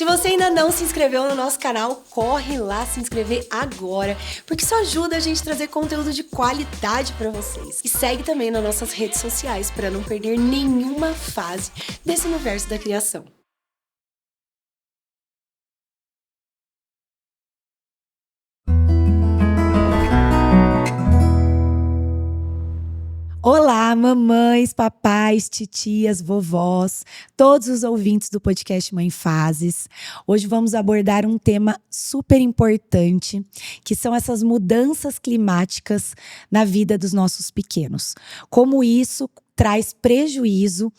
Se você ainda não se inscreveu no nosso canal, corre lá se inscrever agora, porque isso ajuda a gente a trazer conteúdo de qualidade para vocês. E segue também nas nossas redes sociais para não perder nenhuma fase desse universo da criação. Olá, mamães, papais, titias, vovós, todos os ouvintes do podcast Mãe Fases. Hoje vamos abordar um tema super importante, que são essas mudanças climáticas na vida dos nossos pequenos. Como isso traz prejuízo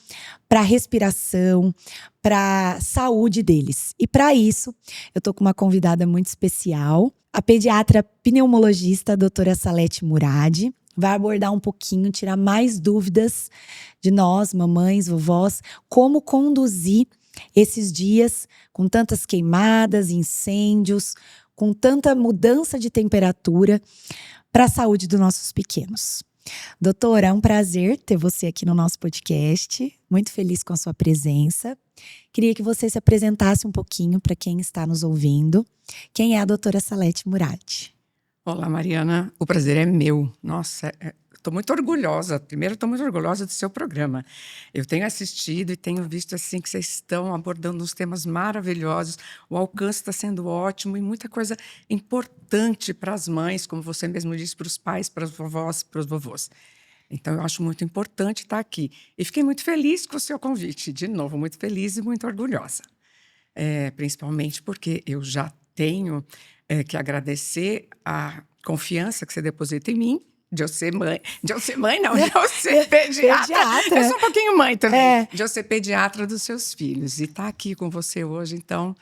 para a respiração, para a saúde deles. E para isso, eu estou com uma convidada muito especial, a pediatra pneumologista, a doutora Salete Murad. Vai abordar um pouquinho, tirar mais dúvidas de nós, mamães, vovós, como conduzir esses dias com tantas queimadas, incêndios, com tanta mudança de temperatura para a saúde dos nossos pequenos. Doutora, é um prazer ter você aqui no nosso podcast, muito feliz com a sua presença. Queria que você se apresentasse um pouquinho para quem está nos ouvindo. Quem é a doutora Salete Murad? Olá, Mariana. O prazer é meu. Nossa, estou muito orgulhosa. Primeiro, estou muito orgulhosa do seu programa. Eu tenho assistido e tenho visto assim que vocês estão abordando uns temas maravilhosos. O alcance está sendo ótimo e muita coisa importante para as mães, como você mesmo disse, para os pais, para as vovós, para os vovôs. Então, eu acho muito importante estar aqui. E fiquei muito feliz com o seu convite. De novo, muito feliz e muito orgulhosa. Principalmente porque eu já tenho que agradecer a confiança que você deposita em mim, de eu ser mãe. De eu ser mãe, não, de eu ser pediatra. Eu sou um pouquinho mãe também. De eu ser pediatra dos seus filhos. E estar aqui com você hoje, então,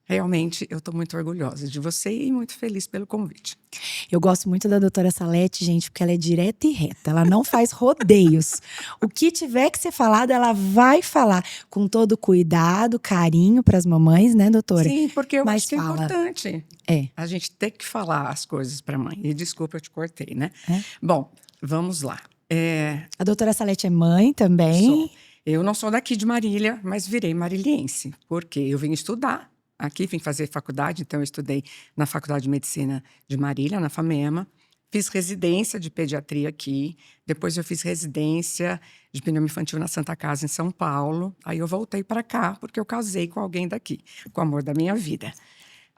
realmente, eu estou muito orgulhosa de você e muito feliz pelo convite. Eu gosto muito da doutora Salete, gente, porque ela é direta e reta. Ela não faz rodeios. O que tiver que ser falado, ela vai falar com todo cuidado, carinho para as mamães, né, doutora? Sim, porque eu acho que é importante. A gente tem que falar as coisas para a mãe. E desculpa, eu te cortei, né? Bom, vamos lá. A doutora Salete é mãe também? Sou. Eu não sou daqui de Marília, mas virei marilhense. Porque eu vim estudar. Aqui vim fazer faculdade, então eu estudei na Faculdade de Medicina de Marília, na FAMEMA. Fiz residência de pediatria aqui. Depois eu fiz residência de pneumo infantil na Santa Casa, em São Paulo. Aí eu voltei para cá, porque eu casei com alguém daqui, com o amor da minha vida.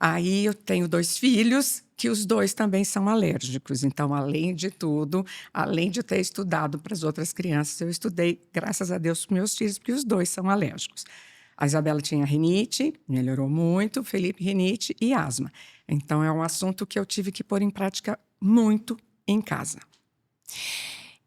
Aí eu tenho 2 filhos, que os 2 também são alérgicos. Então, além de tudo, além de eu ter estudado para as outras crianças, eu estudei, graças a Deus, para meus filhos, porque os 2 são alérgicos. A Isabela tinha rinite, melhorou muito, o Felipe rinite e asma. Então, é um assunto que eu tive que pôr em prática muito em casa.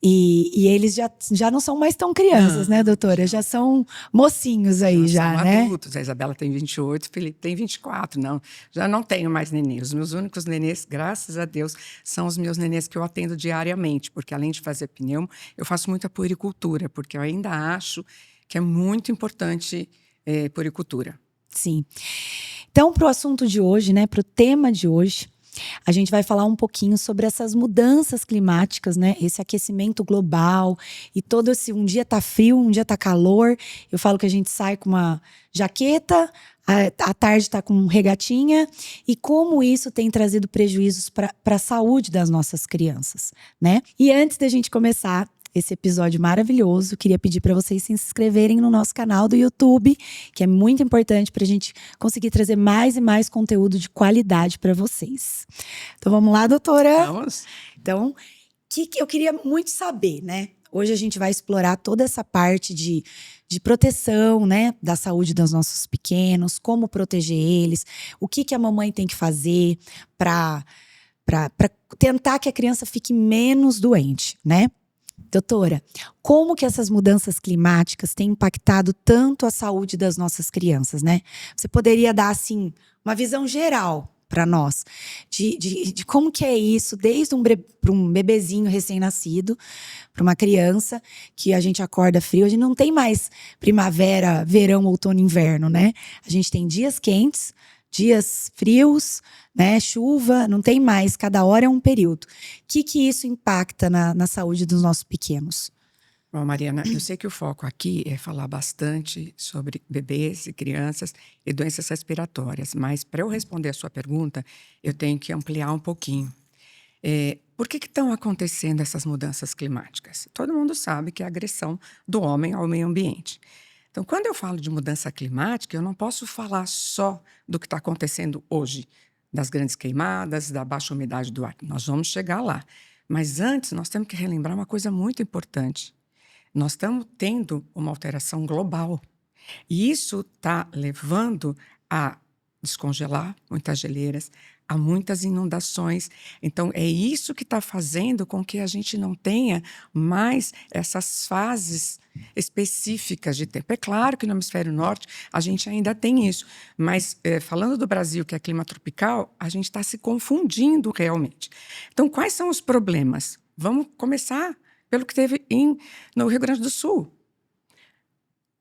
E eles já não são mais tão crianças, né, doutora? Já são mocinhos aí, já, são né? adultos. A Isabela tem 28, o Felipe tem 24. Não, já não tenho mais nenê. Os meus únicos nenês, graças a Deus, são os meus nenês que eu atendo diariamente. Porque, além de fazer pneumo, eu faço muita puericultura. Porque eu ainda acho que é muito importante puericultura. Sim. Então, para o assunto de hoje, né, para o tema de hoje, a gente vai falar um pouquinho sobre essas mudanças climáticas, né? Esse aquecimento global e todo esse… Um dia tá frio, um dia tá calor. Eu falo que a gente sai com uma jaqueta, à tarde tá com regatinha. E como isso tem trazido prejuízos para a saúde das nossas crianças, né? E antes da gente começar esse episódio maravilhoso, queria pedir para vocês se inscreverem no nosso canal do YouTube, que é muito importante para a gente conseguir trazer mais e mais conteúdo de qualidade para vocês. Então vamos lá, doutora? Vamos. Então, que eu queria muito saber, né? Hoje a gente vai explorar toda essa parte de proteção, né, da saúde dos nossos pequenos, como proteger eles, o que a mamãe tem que fazer para tentar que a criança fique menos doente, né? Doutora, como que essas mudanças climáticas têm impactado tanto a saúde das nossas crianças, né? Você poderia dar, assim, uma visão geral para nós de como que é isso, desde para um bebezinho recém-nascido, para uma criança que a gente acorda frio. A gente não tem mais primavera, verão, outono, inverno, né? A gente tem dias quentes, dias frios, né, chuva, não tem mais, cada hora é um período. O que isso impacta na saúde dos nossos pequenos? Bom, Mariana, eu sei que o foco aqui é falar bastante sobre bebês e crianças e doenças respiratórias, mas para eu responder a sua pergunta, eu tenho que ampliar um pouquinho. Por que estão acontecendo essas mudanças climáticas? Todo mundo sabe que é a agressão do homem ao meio ambiente. Então, quando eu falo de mudança climática, eu não posso falar só do que está acontecendo hoje, das grandes queimadas, da baixa umidade do ar. Nós vamos chegar lá. Mas antes, nós temos que relembrar uma coisa muito importante. Nós estamos tendo uma alteração global. E isso está levando a descongelar muitas geleiras, a muitas inundações. Então, é isso que está fazendo com que a gente não tenha mais essas fases específicas de tempo. É claro que no hemisfério norte a gente ainda tem isso, mas falando do Brasil, que é clima tropical, a gente está se confundindo realmente. Então, quais são os problemas? Vamos começar pelo que teve no Rio Grande do Sul.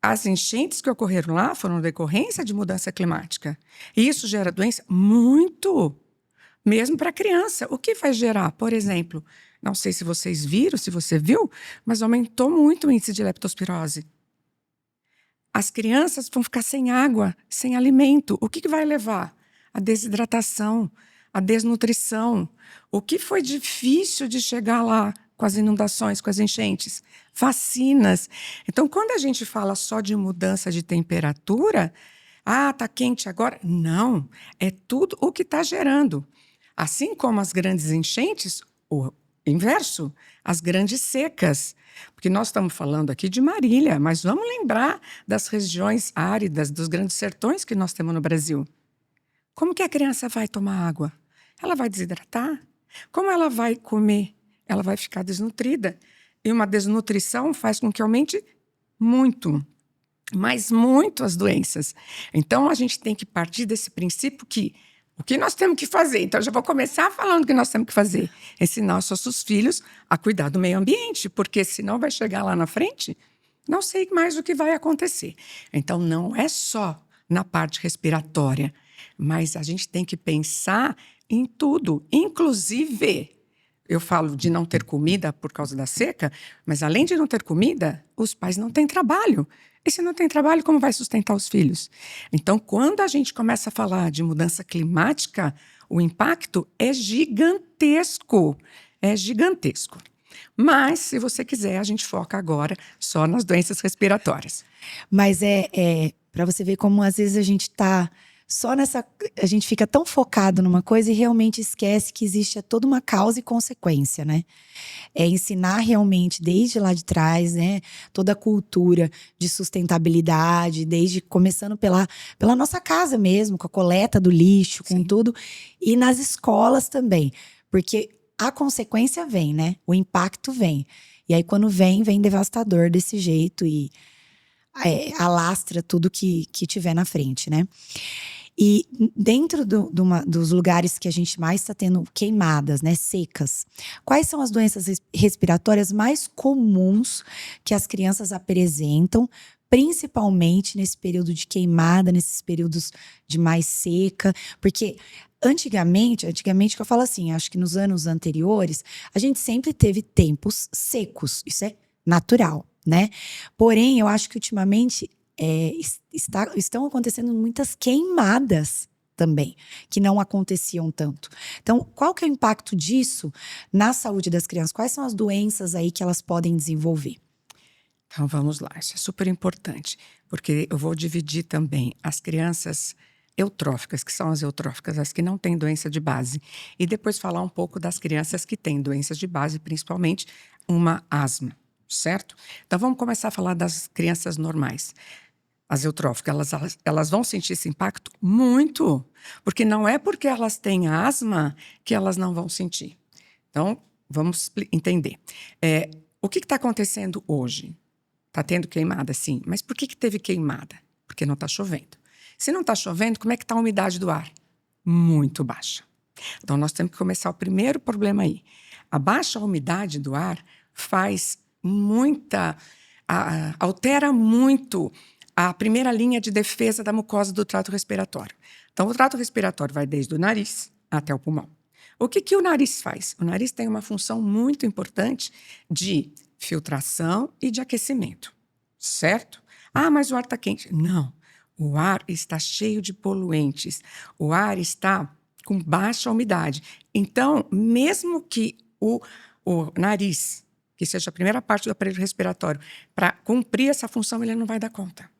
As enchentes que ocorreram lá foram decorrência de mudança climática. E isso gera doença muito, mesmo para a criança. O que vai gerar? Por exemplo, não sei se vocês viram, se você viu, mas aumentou muito o índice de leptospirose. As crianças vão ficar sem água, sem alimento. O que vai levar? A desidratação, a desnutrição. O que foi difícil de chegar lá com as inundações, com as enchentes? Vacinas. Então, quando a gente fala só de mudança de temperatura, tá quente agora. Não, é tudo o que está gerando. Assim como as grandes enchentes, o inverso, as grandes secas. Porque nós estamos falando aqui de Marília, mas vamos lembrar das regiões áridas, dos grandes sertões que nós temos no Brasil. Como que a criança vai tomar água? Ela vai desidratar? Como ela vai comer? Ela vai ficar desnutrida. E uma desnutrição faz com que aumente muito, mas muito as doenças. Então, a gente tem que partir desse princípio que o que nós temos que fazer? Então, eu já vou começar falando o que nós temos que fazer. Ensinar os nossos filhos a cuidar do meio ambiente, porque senão vai chegar lá na frente, não sei mais o que vai acontecer. Então, não é só na parte respiratória, mas a gente tem que pensar em tudo, inclusive... Eu falo de não ter comida por causa da seca, mas além de não ter comida, os pais não têm trabalho. E se não tem trabalho, como vai sustentar os filhos? Então, quando a gente começa a falar de mudança climática, o impacto é gigantesco. É gigantesco. Mas, se você quiser, a gente foca agora só nas doenças respiratórias. Mas para você ver como às vezes a gente tá só nessa... A gente fica tão focado numa coisa e realmente esquece que existe toda uma causa e consequência, né? É ensinar realmente desde lá de trás, né? Toda a cultura de sustentabilidade, desde começando pela nossa casa mesmo, com a coleta do lixo, com tudo. E nas escolas também. Porque a consequência vem, né? O impacto vem. E aí quando vem devastador desse jeito e alastra tudo que tiver na frente, né? E dentro dos lugares que a gente mais está tendo queimadas, né, secas, quais são as doenças respiratórias mais comuns que as crianças apresentam, principalmente nesse período de queimada, nesses períodos de mais seca? Porque antigamente que eu falo assim, acho que nos anos anteriores, a gente sempre teve tempos secos, isso é natural, né? Porém, eu acho que ultimamente estão acontecendo muitas queimadas também, que não aconteciam tanto. Então, qual que é o impacto disso na saúde das crianças? Quais são as doenças aí que elas podem desenvolver? Então, vamos lá. Isso é super importante, porque eu vou dividir também as crianças eutróficas, que são as eutróficas, as que não têm doença de base, e depois falar um pouco das crianças que têm doenças de base, principalmente uma asma, certo? Então, vamos começar a falar das crianças normais. As eutróficas, elas vão sentir esse impacto muito, porque não é porque elas têm asma que elas não vão sentir. Então, vamos entender. O que está acontecendo hoje? Está tendo queimada, sim. Mas por que teve queimada? Porque não está chovendo. Se não está chovendo, como é que está a umidade do ar? Muito baixa. Então, nós temos que começar o primeiro problema aí. A baixa umidade do ar altera muito a primeira linha de defesa da mucosa do trato respiratório. Então, o trato respiratório vai desde o nariz até o pulmão. O que o nariz faz? O nariz tem uma função muito importante de filtração e de aquecimento, certo? Ah, mas o ar está quente. Não, o ar está cheio de poluentes, o ar está com baixa umidade. Então, mesmo que o nariz, que seja a primeira parte do aparelho respiratório, para cumprir essa função, ele não vai dar conta.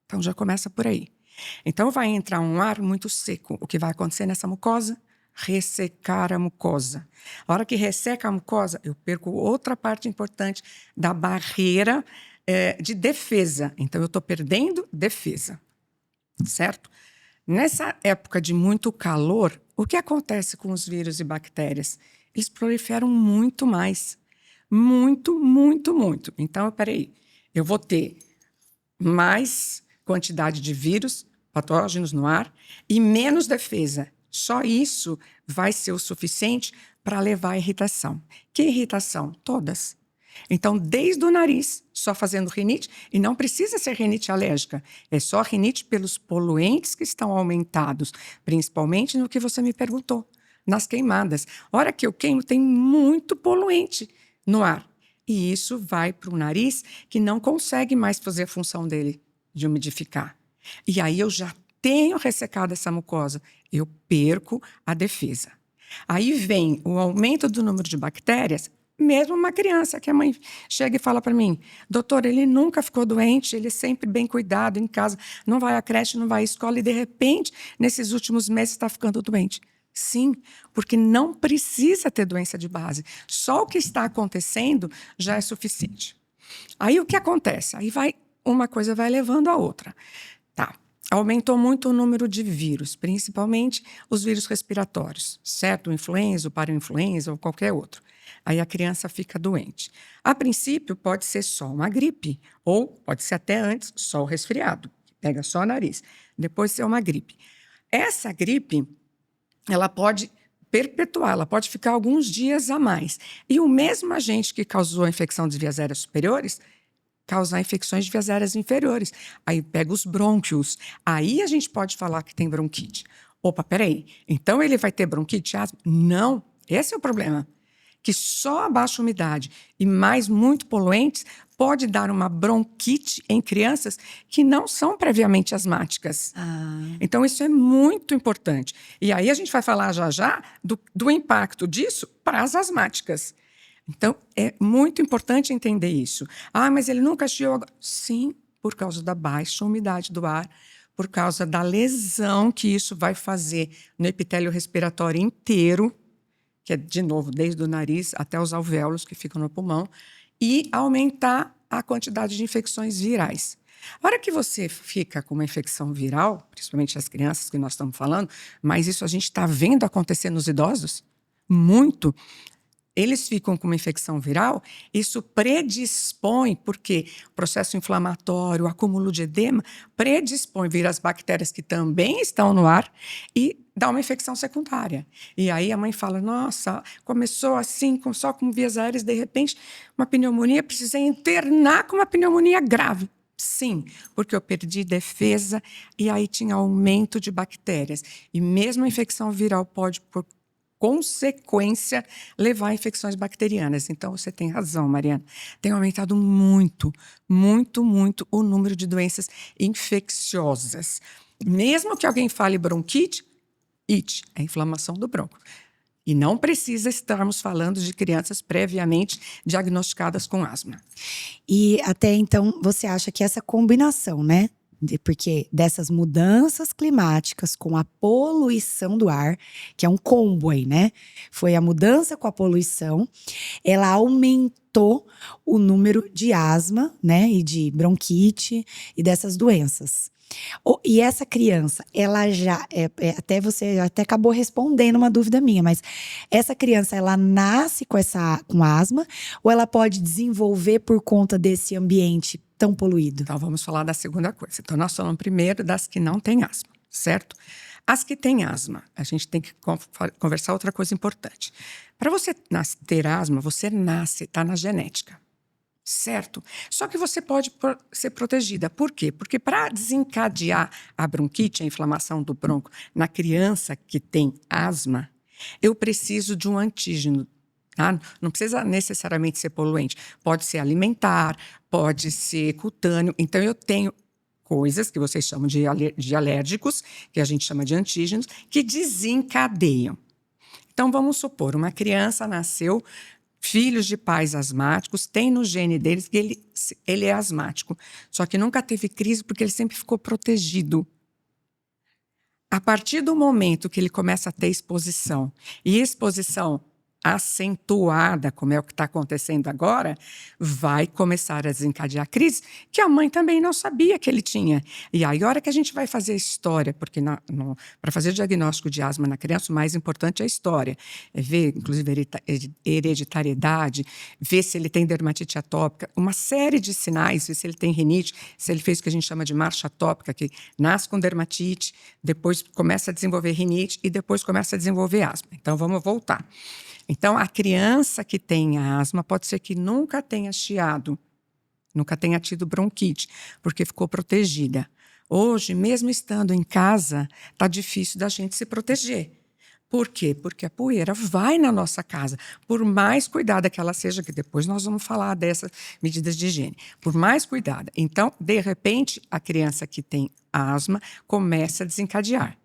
Então, já começa por aí. Então, vai entrar um ar muito seco. O que vai acontecer nessa mucosa? Ressecar a mucosa. A hora que resseca a mucosa, eu perco outra parte importante da barreira de defesa. Então, eu estou perdendo defesa, certo? Nessa época de muito calor, o que acontece com os vírus e bactérias? Eles proliferam muito mais. Muito, muito, muito. Então, peraí, eu vou ter mais quantidade de vírus, patógenos no ar e menos defesa. Só isso vai ser o suficiente para levar à irritação. Que irritação? Todas. Então, desde o nariz, só fazendo rinite, e não precisa ser rinite alérgica, é só rinite pelos poluentes que estão aumentados, principalmente no que você me perguntou, nas queimadas. A hora que eu queimo, tem muito poluente no ar. E isso vai para o nariz, que não consegue mais fazer a função dele de umidificar. E aí eu já tenho ressecado essa mucosa, eu perco a defesa. Aí vem o aumento do número de bactérias, mesmo uma criança que a mãe chega e fala para mim, doutor, ele nunca ficou doente, ele é sempre bem cuidado em casa, não vai à creche, não vai à escola e de repente, nesses últimos meses, está ficando doente. Sim, porque não precisa ter doença de base. Só o que está acontecendo já é suficiente. Aí o que acontece? Aí uma coisa vai levando a outra. Tá. Aumentou muito o número de vírus, principalmente os vírus respiratórios, certo? O influenza, o parainfluenza ou qualquer outro. Aí a criança fica doente. A princípio, pode ser só uma gripe, ou pode ser até antes só o resfriado, que pega só o nariz. Depois ser uma gripe. Essa gripe, ela pode perpetuar, ela pode ficar alguns dias a mais. E o mesmo agente que causou a infecção de vias aéreas superiores causar infecções de vias aéreas inferiores. Aí pega os brônquios. Aí a gente pode falar que tem bronquite. Opa, peraí. Então ele vai ter bronquite, asma? Não. Esse é o problema. Que só a baixa umidade e mais muito poluentes pode dar uma bronquite em crianças que não são previamente asmáticas. Então isso é muito importante. E aí a gente vai falar já do impacto disso para as asmáticas. Então, é muito importante entender isso. Ah, mas ele nunca chiou. Sim, por causa da baixa umidade do ar, por causa da lesão que isso vai fazer no epitélio respiratório inteiro, que é, de novo, desde o nariz até os alvéolos que ficam no pulmão, e aumentar a quantidade de infecções virais. A hora que você fica com uma infecção viral, principalmente as crianças que nós estamos falando, mas isso a gente está vendo acontecer nos idosos, muito. Eles ficam com uma infecção viral, isso predispõe, porque o processo inflamatório, o acúmulo de edema, predispõe vir as bactérias que também estão no ar e dá uma infecção secundária. E aí a mãe fala, nossa, começou assim, só com vias aéreas, de repente, uma pneumonia, precisei internar com uma pneumonia grave. Sim, porque eu perdi defesa e aí tinha aumento de bactérias. E mesmo a infecção viral pode, por consequência, levar a infecções bacterianas. Então, você tem razão, Mariana. Tem aumentado muito, muito, muito o número de doenças infecciosas. Mesmo que alguém fale bronquite, it é inflamação do bronco. E não precisa estarmos falando de crianças previamente diagnosticadas com asma. E até então, você acha que essa combinação, né? Porque dessas mudanças climáticas com a poluição do ar, que é um combo aí, né? Foi a mudança com a poluição, ela aumentou o número de asma, né? E de bronquite e dessas doenças. E essa criança, ela já, até você até acabou respondendo uma dúvida minha, mas essa criança, ela nasce com asma ou ela pode desenvolver por conta desse ambiente tão poluído? Então, vamos falar da segunda coisa. Então, nós falamos primeiro das que não têm asma, certo? As que têm asma, a gente tem que conversar outra coisa importante. Para você ter asma, você nasce, está na genética. Certo? Só que você pode ser protegida. Por quê? Porque para desencadear a bronquite, a inflamação do bronco, na criança que tem asma, eu preciso de um antígeno. Tá? Não precisa necessariamente ser poluente. Pode ser alimentar, pode ser cutâneo. Então, eu tenho coisas que vocês chamam de alérgicos, que a gente chama de antígenos, que desencadeiam. Então, vamos supor, uma criança nasceu, filhos de pais asmáticos, tem no gene deles que ele é asmático. Só que nunca teve crise porque ele sempre ficou protegido. A partir do momento que ele começa a ter exposição, e exposição acentuada, como é o que está acontecendo agora, vai começar a desencadear crise que a mãe também não sabia que ele tinha. E aí, a hora que a gente vai fazer a história, porque para fazer o diagnóstico de asma na criança, o mais importante é a história. É ver, inclusive, hereditariedade, ver se ele tem dermatite atópica, uma série de sinais, ver se ele tem rinite, se ele fez o que a gente chama de marcha atópica, que nasce com dermatite, depois começa a desenvolver rinite e depois começa a desenvolver asma. Então, vamos voltar. Então, a criança que tem asma pode ser que nunca tenha chiado, nunca tenha tido bronquite, porque ficou protegida. Hoje, mesmo estando em casa, está difícil da gente se proteger. Por quê? Porque a poeira vai na nossa casa. Por mais cuidada que ela seja, que depois nós vamos falar dessas medidas de higiene. Por mais cuidada. Então, de repente, a criança que tem asma começa a desencadear.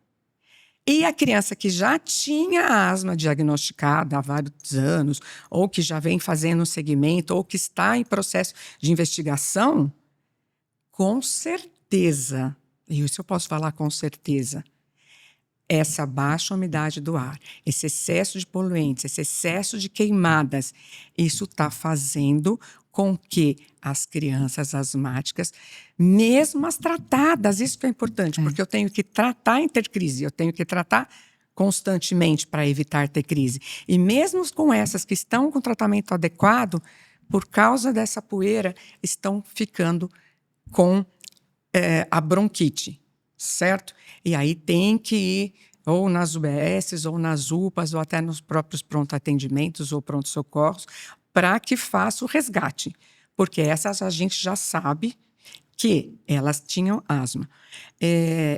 E a criança que já tinha asma diagnosticada há vários anos, ou que já vem fazendo um segmento, ou que está em processo de investigação, com certeza, e isso eu posso falar com certeza, essa baixa umidade do ar, esse excesso de poluentes, esse excesso de queimadas, isso está fazendo com que as crianças asmáticas, mesmo as tratadas, isso que é importante, porque eu tenho que tratar em ter crise, eu tenho que tratar constantemente para evitar ter crise. E mesmo com essas que estão com tratamento adequado, por causa dessa poeira, estão ficando com a bronquite, certo? E aí tem que ir ou nas UBSs, ou nas UPAs, ou até nos próprios pronto-atendimentos ou pronto-socorros, para que faça o resgate. Porque essas a gente já sabe que elas tinham asma.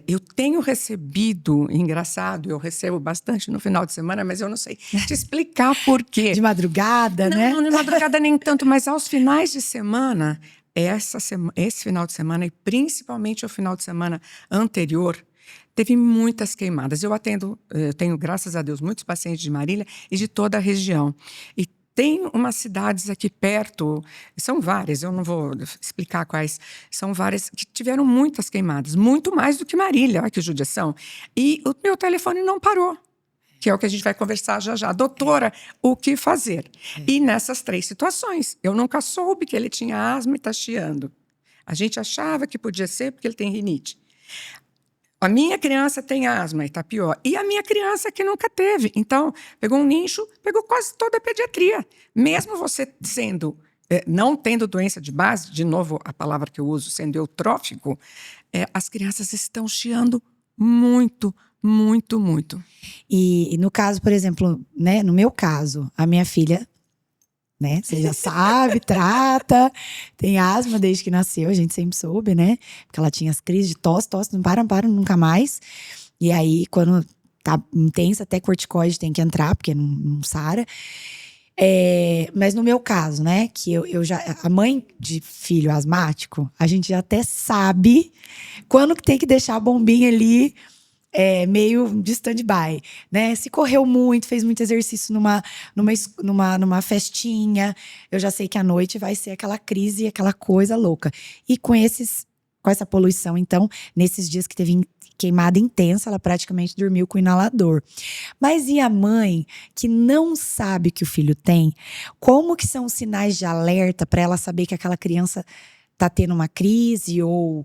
Eu tenho recebido, engraçado, eu recebo bastante no final de semana, mas eu não sei te explicar por quê. De madrugada, né? Não, de madrugada nem tanto, mas aos finais de semana, esse final de semana, e principalmente o final de semana anterior, teve muitas queimadas. Eu tenho, graças a Deus, muitos pacientes de Marília e de toda a região. E tem umas cidades aqui perto, são várias, eu não vou explicar quais, são várias que tiveram muitas queimadas, muito mais do que Marília, olha que judiação. E o meu telefone não parou, que é o que a gente vai conversar já já. Doutora, o que fazer? E nessas 3 situações, eu nunca soube que ele tinha asma e está chiando. A gente achava que podia ser porque ele tem rinite. A minha criança tem asma e está pior. E a minha criança que nunca teve. Então, pegou um nicho, pegou quase toda a pediatria. Mesmo você não tendo doença de base, de novo a palavra que eu uso, sendo eutrófico, as crianças estão chiando muito, muito, muito. E no caso, por exemplo, né, no meu caso, a minha filha, né, você já sabe, trata, tem asma desde que nasceu, a gente sempre soube, né? Porque ela tinha as crises de tosse, não para nunca mais. E aí, quando tá intensa, até corticoide tem que entrar, porque não sara. Mas no meu caso, né, que eu já. A mãe de filho asmático, a gente já até sabe quando que tem que deixar a bombinha ali. Meio de stand-by, né? Se correu muito, fez muito exercício numa festinha, eu já sei que à noite vai ser aquela crise, aquela coisa louca. E com essa poluição, então, nesses dias que teve queimada intensa, ela praticamente dormiu com o inalador. Mas e a mãe que não sabe que o filho tem? Como que são os sinais de alerta para ela saber que aquela criança tá tendo uma crise ou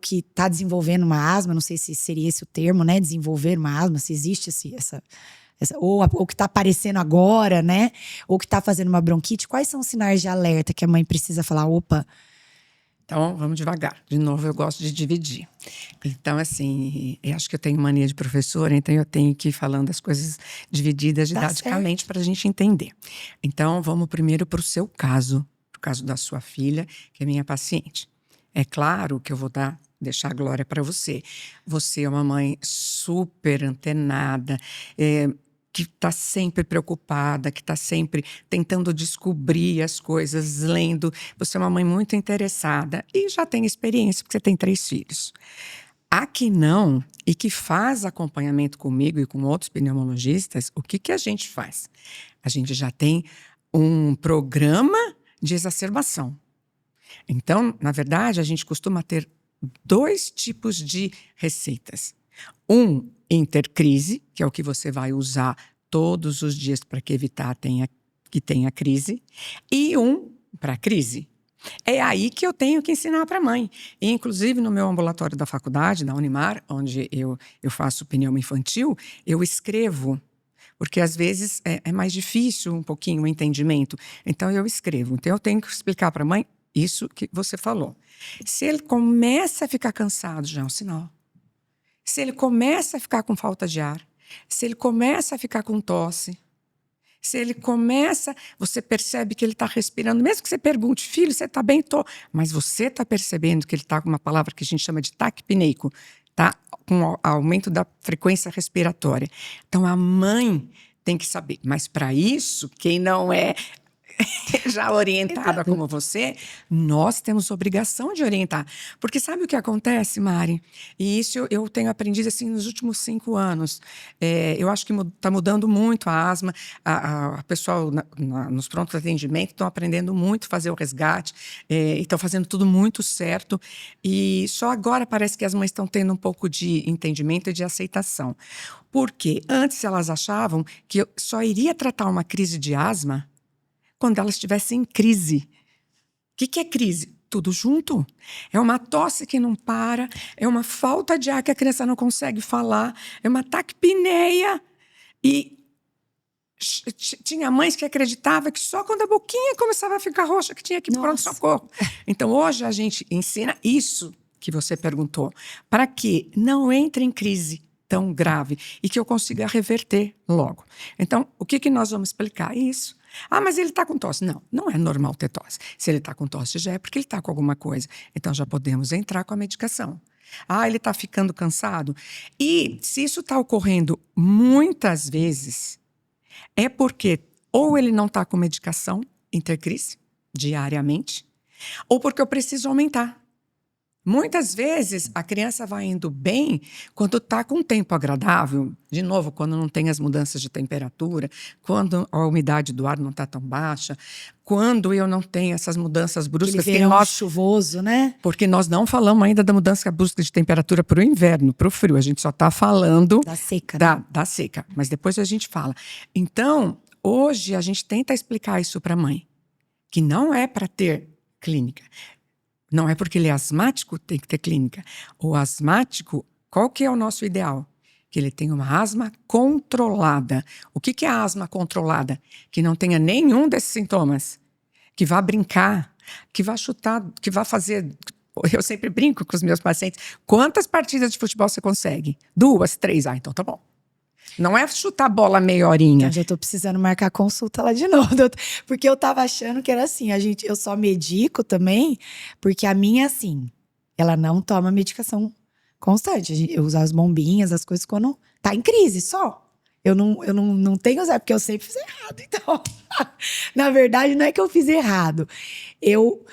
que está desenvolvendo uma asma, não sei se seria esse o termo, né? Desenvolver uma asma, se existe ou que está aparecendo agora, né? Ou que está fazendo uma bronquite. Quais são os sinais de alerta que a mãe precisa falar? Opa! Então, vamos devagar. De novo, eu gosto de dividir. Então, assim, eu acho que eu tenho mania de professora, então eu tenho que ir falando as coisas divididas didaticamente para a gente entender. Então, vamos primeiro para o seu caso, para o caso da sua filha, que é minha paciente. É claro que eu vou deixar a glória para você. Você é uma mãe super antenada. que está sempre preocupada, que está sempre tentando descobrir as coisas, lendo. Você é uma mãe muito interessada e já tem experiência, porque você tem 3 filhos. A que não, e que faz acompanhamento comigo e com outros pneumologistas, o que a gente faz? A gente já tem um programa de exacerbação. Então, na verdade, a gente costuma ter 2 tipos de receitas. Um intercrise, que é o que você vai usar todos os dias para que evitar que tenha crise, e um para crise. É aí que eu tenho que ensinar para a mãe. E, inclusive, no meu ambulatório da faculdade, da Unimar, onde eu faço pneuma infantil, eu escrevo, porque às vezes é mais difícil um pouquinho o entendimento. Então, eu escrevo. Então, eu tenho que explicar para a mãe isso que você falou. Se ele começa a ficar cansado, já é um sinal. Se ele começa a ficar com falta de ar, se ele começa a ficar com tosse, se ele começa, você percebe que ele está respirando, mesmo que você pergunte, filho, você está bem? Tô. Mas você está percebendo que ele está com uma palavra que a gente chama de taquipneico, tá? Com aumento da frequência respiratória. Então, a mãe tem que saber. Mas, para isso, quem não é já orientada como você, nós temos obrigação de orientar. Porque sabe o que acontece, Mari? E isso eu tenho aprendido assim nos últimos 5 anos. Eu acho que está mudando muito a asma. A pessoal nos prontos atendimentos estão aprendendo muito a fazer o resgate, e estão fazendo tudo muito certo. E só agora parece que as mães estão tendo um pouco de entendimento e de aceitação. Porque antes elas achavam que eu só iria tratar uma crise de asma quando elas estivessem em crise. O que é crise? Tudo junto. É uma tosse que não para, é uma falta de ar que a criança não consegue falar, é uma taquipneia. E tinha mães que acreditavam que só quando a boquinha começava a ficar roxa que tinha que ir para pronto-socorro. Então, hoje a gente ensina isso que você perguntou, para que não entre em crise tão grave e que eu consiga reverter logo. Então, o que nós vamos explicar? Isso. Ah, mas ele está com tosse. Não, não é normal ter tosse. Se ele está com tosse, já é porque ele está com alguma coisa. Então, já podemos entrar com a medicação. Ah, ele está ficando cansado. E se isso está ocorrendo muitas vezes, é porque ou ele não está com medicação intercrise, diariamente, ou porque eu preciso aumentar. Muitas vezes a criança vai indo bem quando está com um tempo agradável, de novo, quando não tem as mudanças de temperatura, quando a umidade do ar não está tão baixa, quando eu não tenho essas mudanças bruscas. Aquele verão chuvoso, né? Porque nós não falamos ainda da mudança brusca de temperatura para o inverno, para o frio. A gente só está falando da seca, né? Da seca, mas depois a gente fala. Então, hoje a gente tenta explicar isso para a mãe, que não é para ter clínica. Não é porque ele é asmático, tem que ter clínica. O asmático, qual que é o nosso ideal? Que ele tenha uma asma controlada. O que é a asma controlada? Que não tenha nenhum desses sintomas. Que vá brincar, que vá chutar, que vá fazer... Eu sempre brinco com os meus pacientes. Quantas partidas de futebol você consegue? 2, 3? Ah, então tá bom. Não é chutar bola meia horinha. Eu já tô precisando marcar consulta lá de novo. Porque eu tava achando que era assim. Eu só medico também, porque a minha, assim, ela não toma medicação constante. Eu uso as bombinhas, as coisas quando tá em crise só. Eu não tenho usar, porque eu sempre fiz errado. Então, na verdade, não é que eu fiz errado. Eu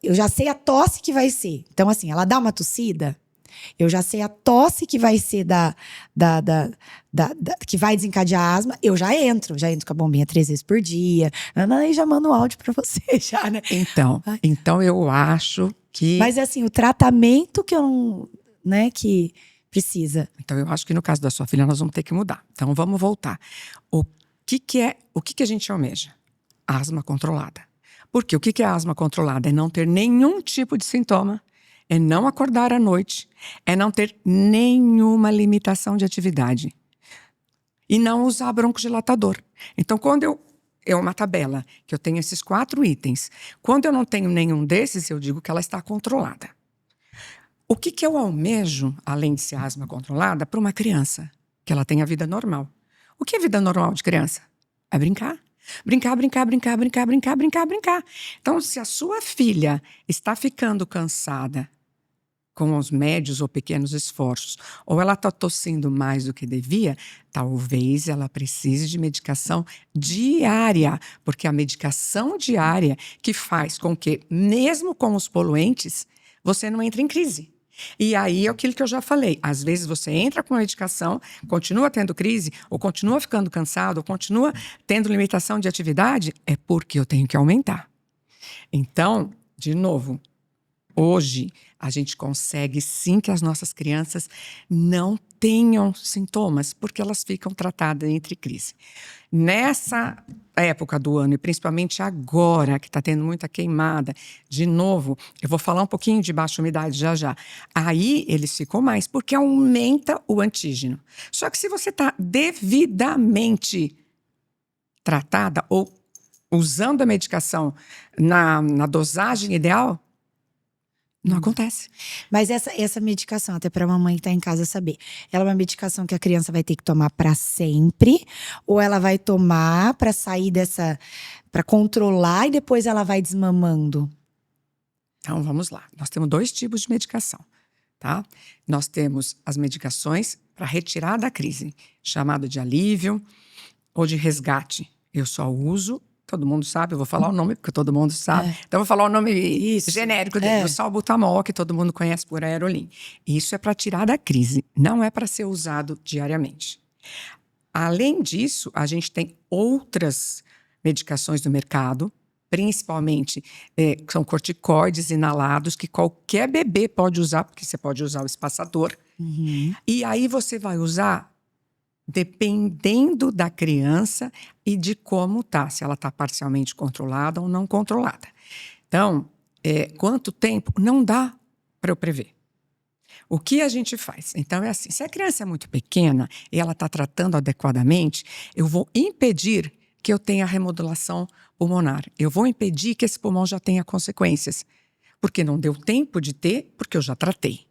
já sei a tosse que vai ser. Então, assim, ela dá uma tossida. Eu já sei a tosse que vai ser que vai desencadear a asma, eu já entro com a bombinha 3 vezes por dia. E já mando um áudio pra você, já, né? Então eu acho que... Mas assim, o tratamento que eu não, né, que precisa. Então eu acho que no caso da sua filha nós vamos ter que mudar. Então vamos voltar. O que a gente almeja? Asma controlada. Por quê? O que é asma controlada? É não ter nenhum tipo de sintoma. É não acordar à noite, é não ter nenhuma limitação de atividade. E não usar broncodilatador. Então, quando é uma tabela que eu tenho esses 4 itens. Quando eu não tenho nenhum desses, eu digo que ela está controlada. O que eu almejo, além de ser asma controlada, para uma criança? Que ela tenha vida normal. O que é vida normal de criança? É brincar. Brincar. Então, se a sua filha está ficando cansada com os médios ou pequenos esforços, ou ela está tossindo mais do que devia, talvez ela precise de medicação diária, porque a medicação diária que faz com que, mesmo com os poluentes, você não entre em crise. E aí é aquilo que eu já falei, às vezes você entra com a medicação, continua tendo crise, ou continua ficando cansado, ou continua tendo limitação de atividade, é porque eu tenho que aumentar. Então, de novo, hoje, a gente consegue sim que as nossas crianças não tenham sintomas, porque elas ficam tratadas entre crise. Nessa época do ano, e principalmente agora, que está tendo muita queimada, de novo, eu vou falar um pouquinho de baixa umidade já. Aí eles ficam mais, porque aumenta o antígeno. Só que se você está devidamente tratada ou usando a medicação na dosagem ideal, não acontece. Mas essa medicação, até para a mamãe que está em casa saber, ela é uma medicação que a criança vai ter que tomar para sempre? Ou ela vai tomar para sair para controlar e depois ela vai desmamando? Então, vamos lá. Nós temos 2 tipos de medicação, tá? Nós temos as medicações para retirar da crise, chamado de alívio ou de resgate. Eu só uso, todo mundo sabe, eu vou falar o nome porque todo mundo sabe. Então, eu vou falar o nome genérico dele, o salbutamol, que todo mundo conhece por Aerolim. Isso é para tirar da crise, não é para ser usado diariamente. Além disso, a gente tem outras medicações no mercado, principalmente são corticoides inalados, que qualquer bebê pode usar, porque você pode usar o espaçador. E aí você vai usar dependendo da criança e de como tá, se ela está parcialmente controlada ou não controlada. Então, quanto tempo? Não dá para eu prever. O que a gente faz? Então é assim, se a criança é muito pequena e ela está tratando adequadamente, eu vou impedir que eu tenha remodulação pulmonar. Eu vou impedir que esse pulmão já tenha consequências, porque não deu tempo de ter, porque eu já tratei.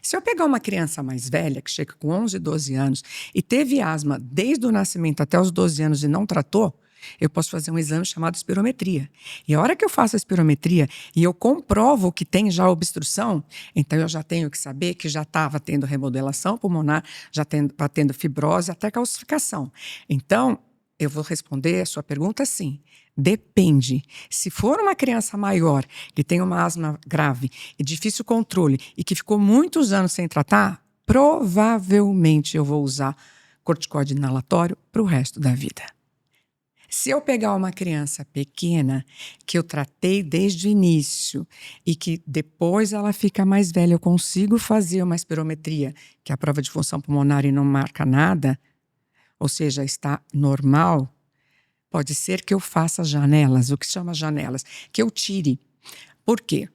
Se eu pegar uma criança mais velha, que chega com 11, 12 anos, e teve asma desde o nascimento até os 12 anos e não tratou, eu posso fazer um exame chamado espirometria. E a hora que eu faço a espirometria e eu comprovo que tem já obstrução, então eu já tenho que saber que já estava tendo remodelação pulmonar, já estava tendo fibrose, até calcificação. Então, eu vou responder a sua pergunta assim. Depende. Se for uma criança maior, que tem uma asma grave e difícil controle e que ficou muitos anos sem tratar, provavelmente eu vou usar corticoide inalatório para o resto da vida. Se eu pegar uma criança pequena, que eu tratei desde o início e que depois ela fica mais velha, eu consigo fazer uma espirometria, que é a prova de função pulmonar e não marca nada, ou seja, está normal, pode ser que eu faça janelas, o que se chama janelas, que eu tire. Por quê?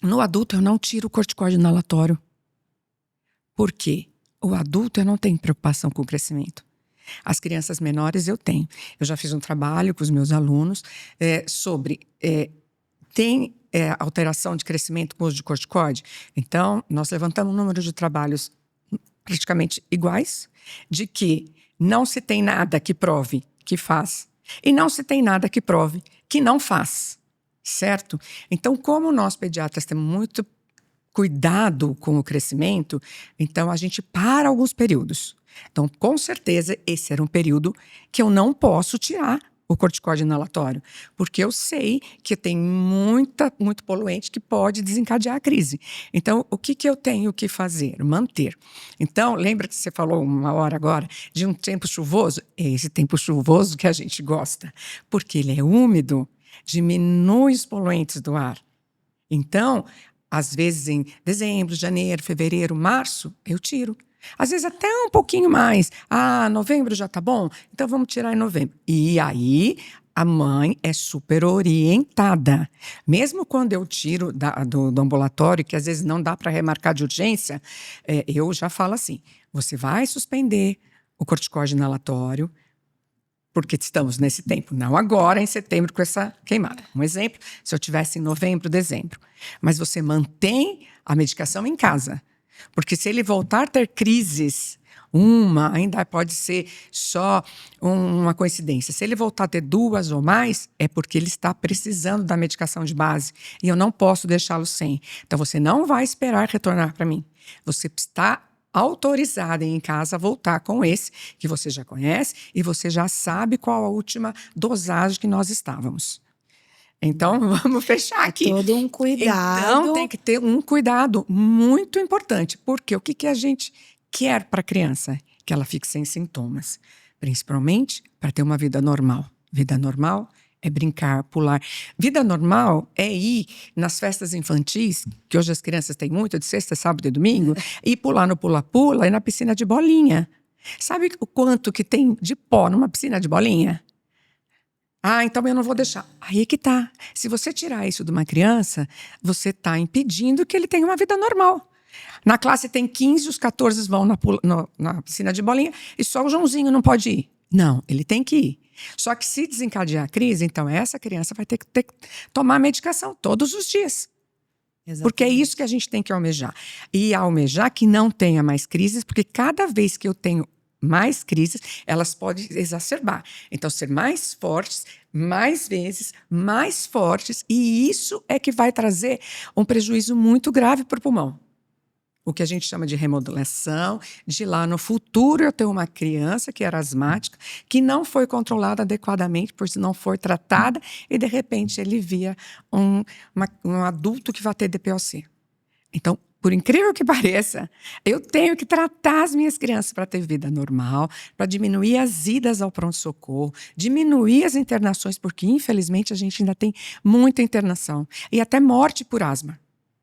No adulto eu não tiro o corticoide inalatório. Por quê? O adulto eu não tenho preocupação com o crescimento. As crianças menores eu tenho. Eu já fiz um trabalho com os meus alunos sobre tem alteração de crescimento com o uso de corticoide? Então, nós levantamos um número de trabalhos praticamente iguais, de que não se tem nada que prove que faz e não se tem nada que prove que não faz, certo? Então, como nós pediatras temos muito cuidado com o crescimento, então a gente para alguns períodos. Então, com certeza, esse era um período que eu não posso tirar o corticoide inalatório, porque eu sei que tem muito poluente que pode desencadear a crise. Então, o que eu tenho que fazer? Manter. Então, lembra que você falou uma hora agora de um tempo chuvoso? É esse tempo chuvoso que a gente gosta, porque ele é úmido, diminui os poluentes do ar. Então, às vezes em dezembro, janeiro, fevereiro, março, eu tiro. Às vezes até um pouquinho mais. Novembro já tá bom? Então vamos tirar em novembro. E aí a mãe é super orientada. Mesmo quando eu tiro do ambulatório, que às vezes não dá para remarcar de urgência, eu já falo assim, você vai suspender o corticoide inalatório, porque estamos nesse tempo, não agora em setembro com essa queimada. Um exemplo, se eu tivesse em novembro, dezembro. Mas você mantém a medicação em casa. Porque se ele voltar a ter crises uma, ainda pode ser só uma coincidência. Se ele voltar a ter 2 ou mais, é porque ele está precisando da medicação de base e eu não posso deixá-lo sem. Então, você não vai esperar retornar para mim. Você está autorizada em casa a voltar com esse que você já conhece e você já sabe qual a última dosagem que nós estávamos. Então, vamos fechar aqui. Todo um cuidado. Então, tem que ter um cuidado muito importante. Porque o que a gente quer para a criança? Que ela fique sem sintomas. Principalmente para ter uma vida normal. Vida normal é brincar, pular. Vida normal é ir nas festas infantis, que hoje as crianças têm muito, de sexta, sábado e domingo, e pular no pula-pula e na piscina de bolinha. Sabe o quanto que tem de pó numa piscina de bolinha? Ah, então eu não vou deixar. Aí é que tá. Se você tirar isso de uma criança, você está impedindo que ele tenha uma vida normal. Na classe tem 15, os 14 vão na piscina de bolinha e só o Joãozinho não pode ir. Não, ele tem que ir. Só que se desencadear a crise, então essa criança vai ter que tomar medicação todos os dias. Exatamente. Porque é isso que a gente tem que almejar. E almejar que não tenha mais crises, porque cada vez que eu tenho mais crises, elas podem exacerbar. Então, ser mais fortes, mais vezes, mais fortes, e isso é que vai trazer um prejuízo muito grave para o pulmão. O que a gente chama de remodulação, de lá no futuro eu ter uma criança que era asmática, que não foi controlada adequadamente, por não foi tratada, e de repente ele via um adulto que vai ter DPOC. Então, por incrível que pareça, eu tenho que tratar as minhas crianças para ter vida normal, para diminuir as idas ao pronto-socorro, diminuir as internações, porque infelizmente a gente ainda tem muita internação e até morte por asma.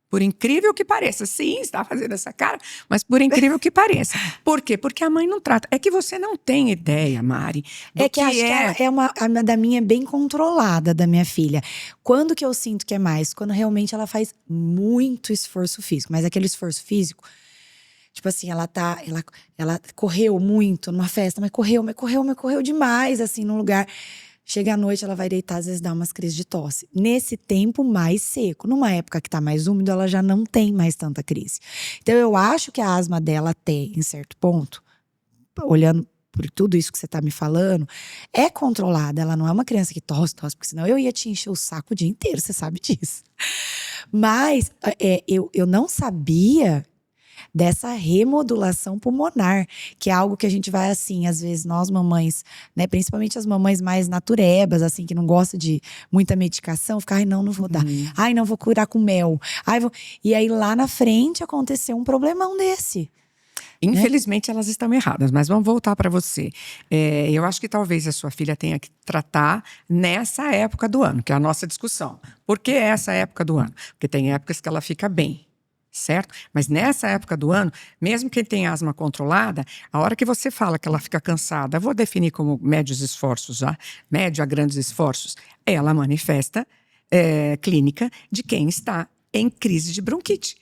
Por incrível que pareça. Sim, está fazendo essa cara, mas por incrível que pareça. Por quê? Porque a mãe não trata. É que você não tem ideia, Mari, do que acho que a da minha é bem controlada, da minha filha. Quando que eu sinto que é mais? Quando realmente ela faz muito esforço físico. Mas aquele esforço físico, tipo assim, ela correu muito numa festa, mas correu demais, assim, num lugar. Chega à noite, ela vai deitar, às vezes dá umas crises de tosse. Nesse tempo mais seco, numa época que tá mais úmido, ela já não tem mais tanta crise. Então, eu acho que a asma dela tem, em certo ponto, olhando por tudo isso que você tá me falando, é controlada. Ela não é uma criança que tosse, porque senão eu ia te encher o saco o dia inteiro, você sabe disso. Mas eu não sabia dessa remodulação pulmonar, que é algo que a gente vai assim, às vezes nós mamães, né, principalmente as mamães mais naturebas, assim, que não gostam de muita medicação, ficar, ai não vou dar, ai não vou curar com mel, e aí lá na frente aconteceu um problemão desse. Infelizmente, elas estão erradas, mas vamos voltar para você. Eu acho que talvez a sua filha tenha que tratar nessa época do ano, que é a nossa discussão. Por que essa época do ano? Porque tem épocas que ela fica bem. Certo? Mas nessa época do ano, mesmo quem tem asma controlada, a hora que você fala que ela fica cansada, eu vou definir como médios esforços, médio a grandes esforços, ela manifesta clínica de quem está em crise de bronquite.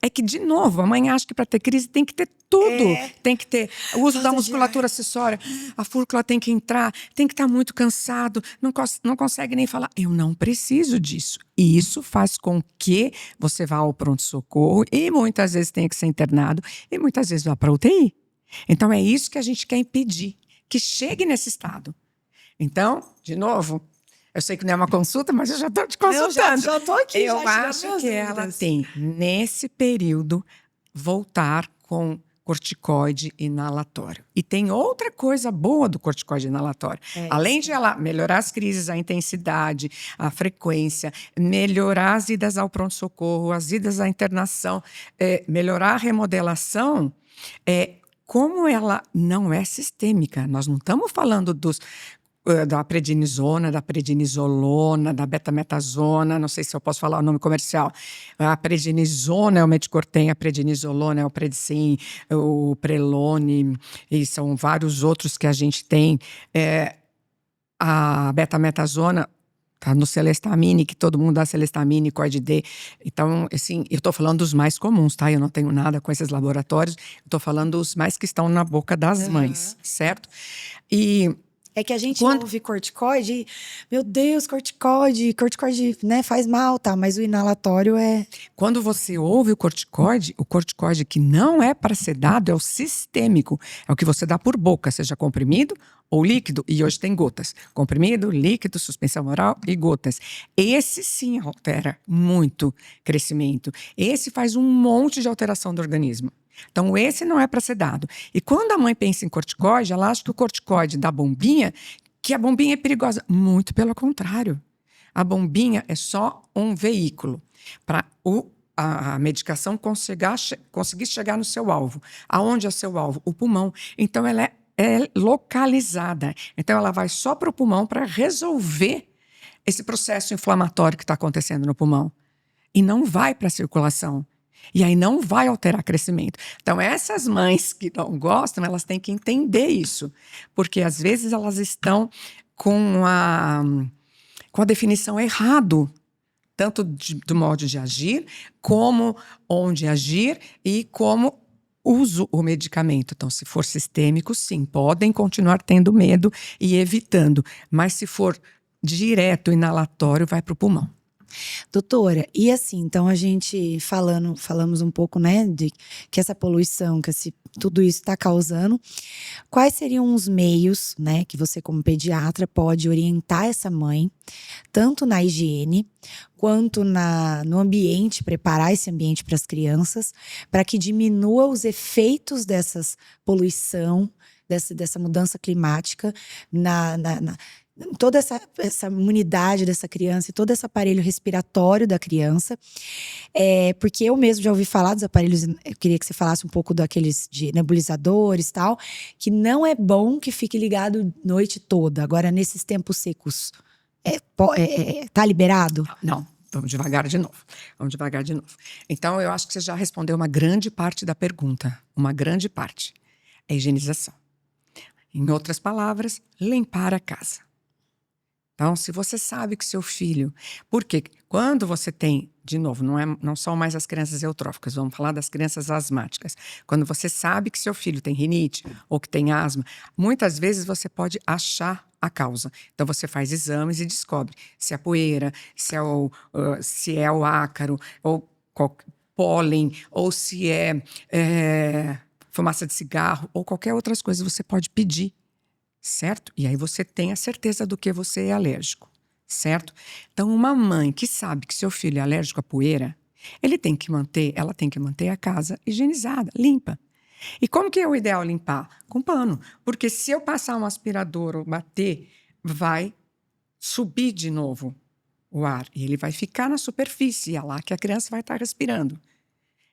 É que, de novo, a mãe acha que para ter crise tem que ter tudo. Tem que ter o uso da musculatura acessória, a fúrcula tem que entrar, tem que estar muito cansado, não consegue nem falar. Eu não preciso disso. E isso faz com que você vá ao pronto-socorro e muitas vezes tenha que ser internado e muitas vezes vá para UTI. Então, é isso que a gente quer impedir, que chegue nesse estado. Então, de novo, eu sei que não é uma consulta, mas eu já estou te consultando. Eu já estou aqui. Eu acho que ela tem, nesse período, voltar com corticoide inalatório. E tem outra coisa boa do corticoide inalatório. Além de ela melhorar as crises, a intensidade, a frequência, melhorar as idas ao pronto-socorro, as idas à internação, melhorar a remodelação, como ela não é sistêmica. Nós não estamos falando da prednisona, da prednisolona, da betametasona, não sei se eu posso falar o nome comercial. A prednisona é o Metcortem, a prednisolona é o Predsim, o Prelone, e são vários outros que a gente tem. A betametasona tá no Celestamine, que todo mundo dá Celestamine, Coide D. Então, assim, eu estou falando dos mais comuns, tá? Eu não tenho nada com esses laboratórios, eu estou falando dos mais que estão na boca das mães, certo? E É que a gente Quando- ouve corticoide, e, meu Deus, corticoide, né, faz mal, tá? Mas o inalatório é... Quando você ouve o corticoide que não é para ser dado é o sistêmico. É o que você dá por boca, seja comprimido ou líquido. E hoje tem gotas. Comprimido, líquido, suspensão oral e gotas. Esse sim altera muito crescimento. Esse faz um monte de alteração do organismo. Então, esse não é para ser dado. E quando a mãe pensa em corticoide, ela acha que o corticoide da bombinha, que a bombinha é perigosa. Muito pelo contrário. A bombinha é só um veículo para a medicação conseguir chegar no seu alvo. Aonde é seu alvo? O pulmão. Então, ela é localizada. Então, ela vai só para o pulmão para resolver esse processo inflamatório que está acontecendo no pulmão. E não vai para a circulação. E aí não vai alterar crescimento. Então, essas mães que não gostam, elas têm que entender isso. Porque, às vezes, elas estão com a definição errado, tanto do modo de agir, como onde agir e como uso o medicamento. Então, se for sistêmico, sim, podem continuar tendo medo e evitando. Mas se for direto inalatório, vai para o pulmão. Doutora, e assim, então a gente falamos um pouco, né, de que essa poluição, tudo isso está causando. Quais seriam os meios, né, que você como pediatra pode orientar essa mãe, tanto na higiene, quanto no ambiente, preparar esse ambiente para as crianças, para que diminua os efeitos dessas poluição, dessa mudança climática toda essa imunidade dessa criança e todo esse aparelho respiratório da criança. Porque eu mesmo já ouvi falar dos aparelhos, eu queria que você falasse um pouco daqueles de nebulizadores e tal, que não é bom que fique ligado noite toda. Agora, nesses tempos secos, tá liberado? Não. Vamos devagar de novo. Então, eu acho que você já respondeu uma grande parte da pergunta. Uma grande parte. É higienização. Em outras palavras, limpar a casa. Então, se você sabe que seu filho... Porque quando você tem, de novo, não são mais as crianças eutróficas, vamos falar das crianças asmáticas. Quando você sabe que seu filho tem rinite ou que tem asma, muitas vezes você pode achar a causa. Então, você faz exames e descobre se é poeira, se é o ácaro, ou pólen, ou se é fumaça de cigarro, ou qualquer outras coisas, você pode pedir. Certo? E aí você tem a certeza do que você é alérgico, certo? Então, uma mãe que sabe que seu filho é alérgico à poeira, ela tem que manter a casa higienizada, limpa. E como que é o ideal limpar? Com pano. Porque se eu passar um aspirador ou bater, vai subir de novo o ar. E ele vai ficar na superfície, é lá que a criança vai estar respirando.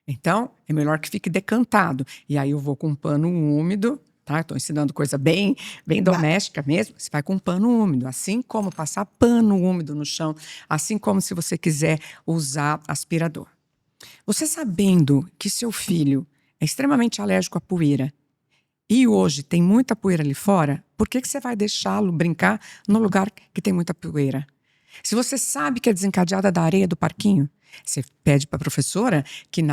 Então, é melhor que fique decantado. E aí eu vou com um pano úmido. Tá? Estou ensinando coisa bem doméstica mesmo. Você vai com um pano úmido, assim como passar pano úmido no chão, assim como se você quiser usar aspirador. Você sabendo que seu filho é extremamente alérgico à poeira e hoje tem muita poeira ali fora, por que você vai deixá-lo brincar no lugar que tem muita poeira? Se você sabe que é desencadeada da areia do parquinho, você pede para a professora que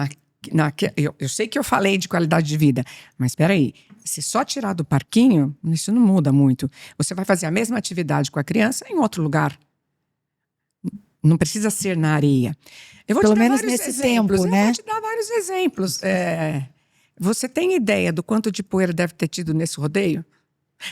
eu sei que eu falei de qualidade de vida, mas espera aí, se só tirar do parquinho, isso não muda muito. Você vai fazer a mesma atividade com a criança em outro lugar. Não precisa ser na areia. Eu vou Pelo te dar menos vários nesse exemplos. tempo, né? Eu vou te dar vários exemplos. Você tem ideia do quanto de poeira deve ter tido nesse rodeio?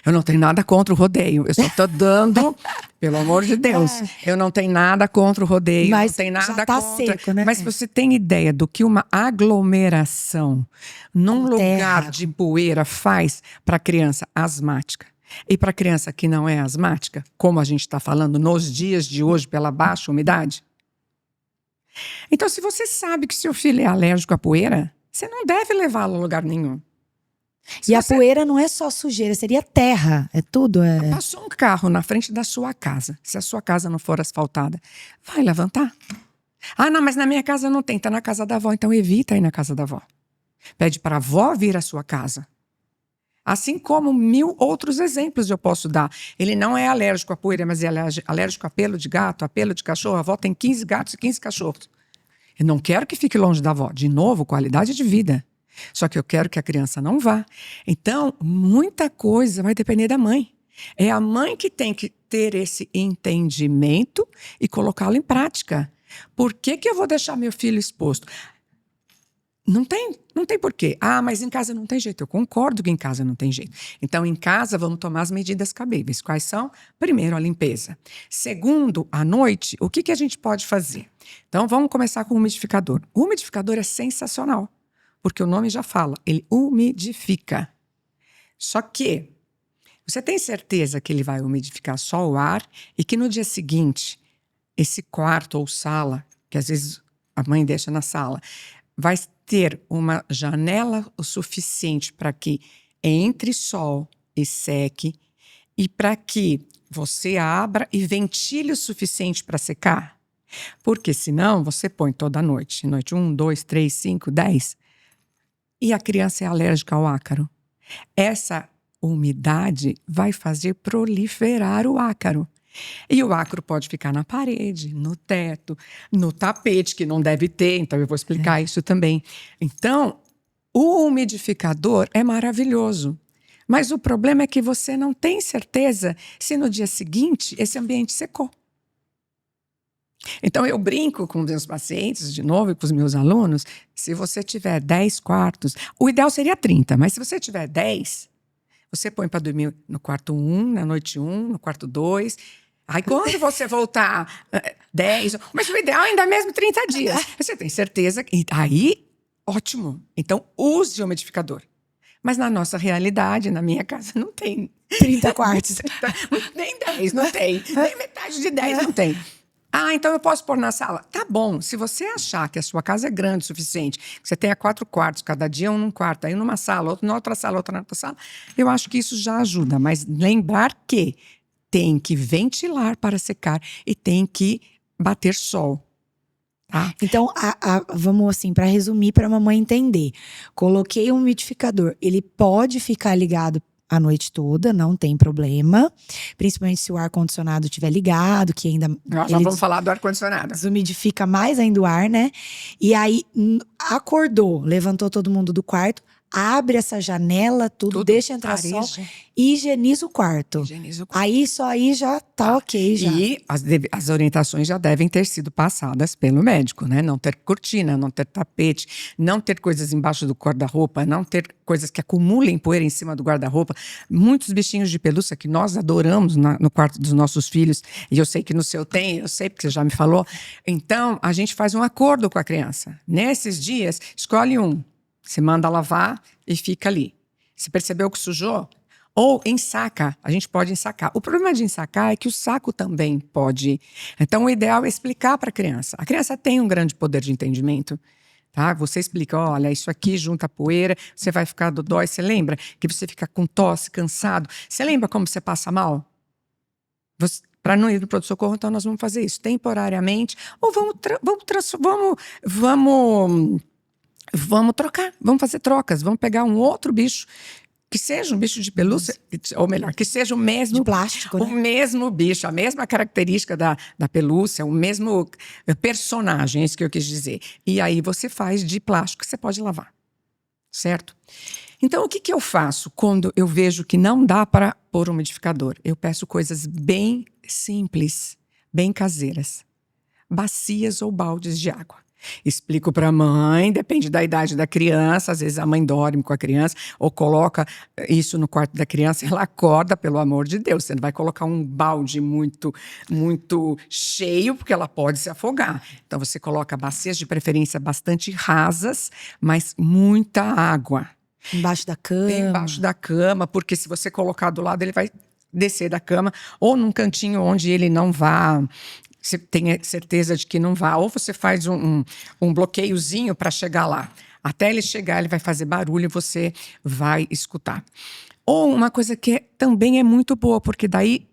Eu não tenho nada contra o rodeio. Eu só estou dando, pelo amor de Deus. Eu não tenho nada contra o rodeio. Mas não tenho nada já tá contra. seco, né? Mas você tem ideia do que uma aglomeração num lugar de poeira faz para a criança asmática? E para a criança que não é asmática, como a gente está falando nos dias de hoje pela baixa umidade? Então, se você sabe que seu filho é alérgico à poeira, você não deve levá-lo a lugar nenhum. E a poeira não é só sujeira, seria terra, é tudo. Passou um carro na frente da sua casa. Se a sua casa não for asfaltada, vai levantar. Ah, não, mas na minha casa não tem, tá na casa da avó, então evita ir na casa da avó. Pede para a avó vir à sua casa. Assim como 1000 outros exemplos eu posso dar. Ele não é alérgico à poeira, mas é alérgico a pelo de gato, a pelo de cachorro. A avó tem 15 gatos e 15 cachorros. Eu não quero que fique longe da avó. De novo, qualidade de vida. Só que eu quero que a criança não vá. Então, muita coisa vai depender da mãe. É a mãe que tem que ter esse entendimento e colocá-lo em prática. Por que eu vou deixar meu filho exposto? Não tem porquê. Ah, mas em casa não tem jeito. Eu concordo que em casa não tem jeito. Então, em casa, vamos tomar as medidas cabíveis. Quais são? Primeiro, a limpeza. Segundo, à noite, o que a gente pode fazer? Então, vamos começar com o umidificador. O umidificador é sensacional, porque o nome já fala, ele umidifica. Só que você tem certeza que ele vai umidificar só o ar e que no dia seguinte, esse quarto ou sala, que às vezes a mãe deixa na sala, vai ter uma janela o suficiente para que entre sol e seque e para que você abra e ventile o suficiente para secar? Porque senão você põe toda noite. Noite 1, 2, 3, 5, 10. E a criança é alérgica ao ácaro. Essa umidade vai fazer proliferar o ácaro. E o ácaro pode ficar na parede, no teto, no tapete, que não deve ter, então eu vou explicar isso também. Então, o umidificador é maravilhoso, mas o problema é que você não tem certeza se no dia seguinte esse ambiente secou. Então, eu brinco com os meus pacientes, de novo, e com os meus alunos, se você tiver 10 quartos, o ideal seria 30, mas se você tiver 10, você põe para dormir no quarto 1, na noite 1, no quarto 2. Aí quando você voltar 10, mas o ideal é ainda mesmo 30 dias. Você tem certeza? Aí, ótimo. Então, use o umidificador. Mas na nossa realidade, na minha casa, não tem 30 quartos. Nem 10, não tem. Nem metade de 10 não tem. Ah, então eu posso pôr na sala? Tá bom. Se você achar que a sua casa é grande o suficiente, que você tenha 4 quartos, cada dia um num quarto, aí numa sala, outro na outra sala, outra na outra sala, eu acho que isso já ajuda. Mas lembrar que tem que ventilar para secar e tem que bater sol. Tá? Então, vamos assim, para resumir, para a mamãe entender. Coloquei um umidificador. Ele pode ficar ligado a noite toda, não tem problema. Principalmente se o ar-condicionado estiver ligado, que ainda… Nós já vamos falar do ar-condicionado. Desumidifica mais ainda o ar, né? E aí, acordou, levantou todo mundo do quarto, abre essa janela, tudo deixa entrar sol e higieniza o quarto. Aí, só aí já tá ok. Já. E as orientações já devem ter sido passadas pelo médico, né? Não ter cortina, não ter tapete, não ter coisas embaixo do guarda-roupa, não ter coisas que acumulem poeira em cima do guarda-roupa. Muitos bichinhos de pelúcia que nós adoramos no quarto dos nossos filhos, e eu sei que no seu tem, eu sei porque você já me falou. Então, a gente faz um acordo com a criança. Nesses dias, escolhe um. Você manda lavar e fica ali. Se percebeu que sujou? Ou ensaca. A gente pode ensacar. O problema de ensacar é que o saco também pode. Então, o ideal é explicar para a criança. A criança tem um grande poder de entendimento. Tá? Você explica, olha, isso aqui junta poeira, você vai ficar dodói. Você lembra que você fica com tosse, cansado? Você lembra como você passa mal? Para não ir no pronto-socorro, então nós vamos fazer isso temporariamente. Ou vamos trocar, vamos fazer trocas, vamos pegar um outro bicho, que seja um bicho de pelúcia, ou melhor, que seja o mesmo… De plástico, né? O mesmo bicho, a mesma característica da pelúcia, o mesmo personagem, é isso que eu quis dizer. E aí você faz de plástico que você pode lavar, certo? Então, o que eu faço quando eu vejo que não dá para pôr um umidificador? Eu peço coisas bem simples, bem caseiras. Bacias ou baldes de água. Explico para a mãe, depende da idade da criança, às vezes a mãe dorme com a criança ou coloca isso no quarto da criança e ela acorda, pelo amor de Deus. Você não vai colocar um balde muito cheio, porque ela pode se afogar. Então você coloca bacias de preferência bastante rasas, mas muita água. Embaixo da cama. Embaixo da cama, porque se você colocar do lado, ele vai descer da cama ou num cantinho onde ele não vá… Você tem certeza de que não vai. Ou você faz um bloqueiozinho para chegar lá. Até ele chegar, ele vai fazer barulho e você vai escutar. Ou uma coisa que também é muito boa, porque daí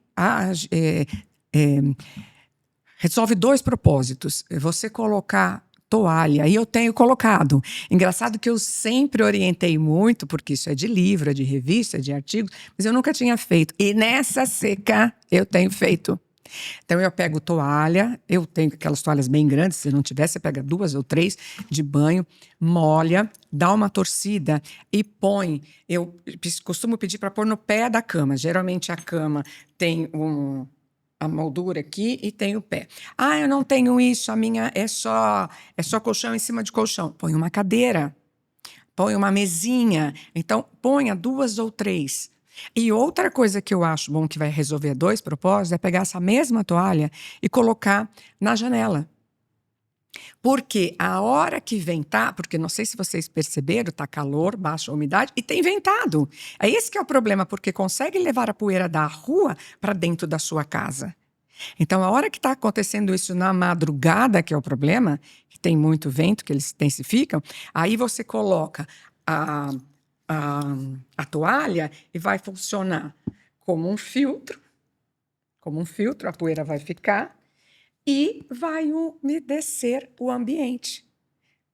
resolve 2 propósitos. Você colocar toalha, e eu tenho colocado. Engraçado que eu sempre orientei muito, porque isso é de livro, é de revista, é de artigo, mas eu nunca tinha feito. E nessa seca eu tenho feito. Então eu pego toalha, eu tenho aquelas toalhas bem grandes, se não tiver, você pega 2 ou 3 de banho, molha, dá uma torcida e põe. Eu costumo pedir para pôr no pé da cama. Geralmente a cama tem a moldura aqui e tem o pé. Ah, eu não tenho isso, a minha é só colchão em cima de colchão. Põe uma cadeira, põe uma mesinha. Então ponha 2 ou 3. E outra coisa que eu acho bom que vai resolver 2 propósitos é pegar essa mesma toalha e colocar na janela. Porque a hora que ventar, porque não sei se vocês perceberam, tá calor, baixa umidade e tem ventado. É esse que é o problema, porque consegue levar a poeira da rua para dentro da sua casa. Então, a hora que está acontecendo isso na madrugada, que é o problema, que tem muito vento, que eles intensificam, aí você coloca a toalha e vai funcionar como um filtro, a poeira vai ficar e vai umedecer o ambiente,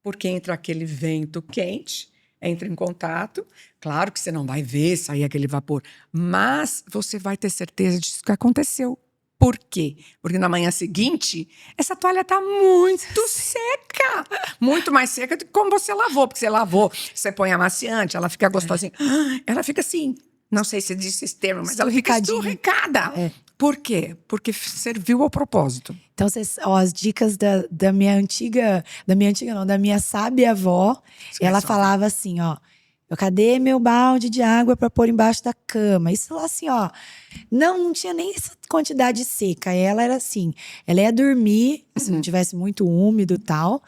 porque entra aquele vento quente, entra em contato, claro que você não vai ver sair aquele vapor, mas você vai ter certeza disso que aconteceu. Por quê? Porque na manhã seguinte, essa toalha está muito seca. Muito mais seca do que como você lavou. Porque você lavou, você põe amaciante, ela fica gostosinha. Ela fica assim, não sei se disse esse termo, mas ela fica esturricada. Por quê? Porque serviu ao propósito. Então, as dicas da minha sábia avó, ela falava assim, ó. Cadê meu balde de água para pôr embaixo da cama? Isso lá assim, ó. Não tinha nem essa quantidade seca. Ela era assim, ela ia dormir, se não tivesse muito úmido e tal,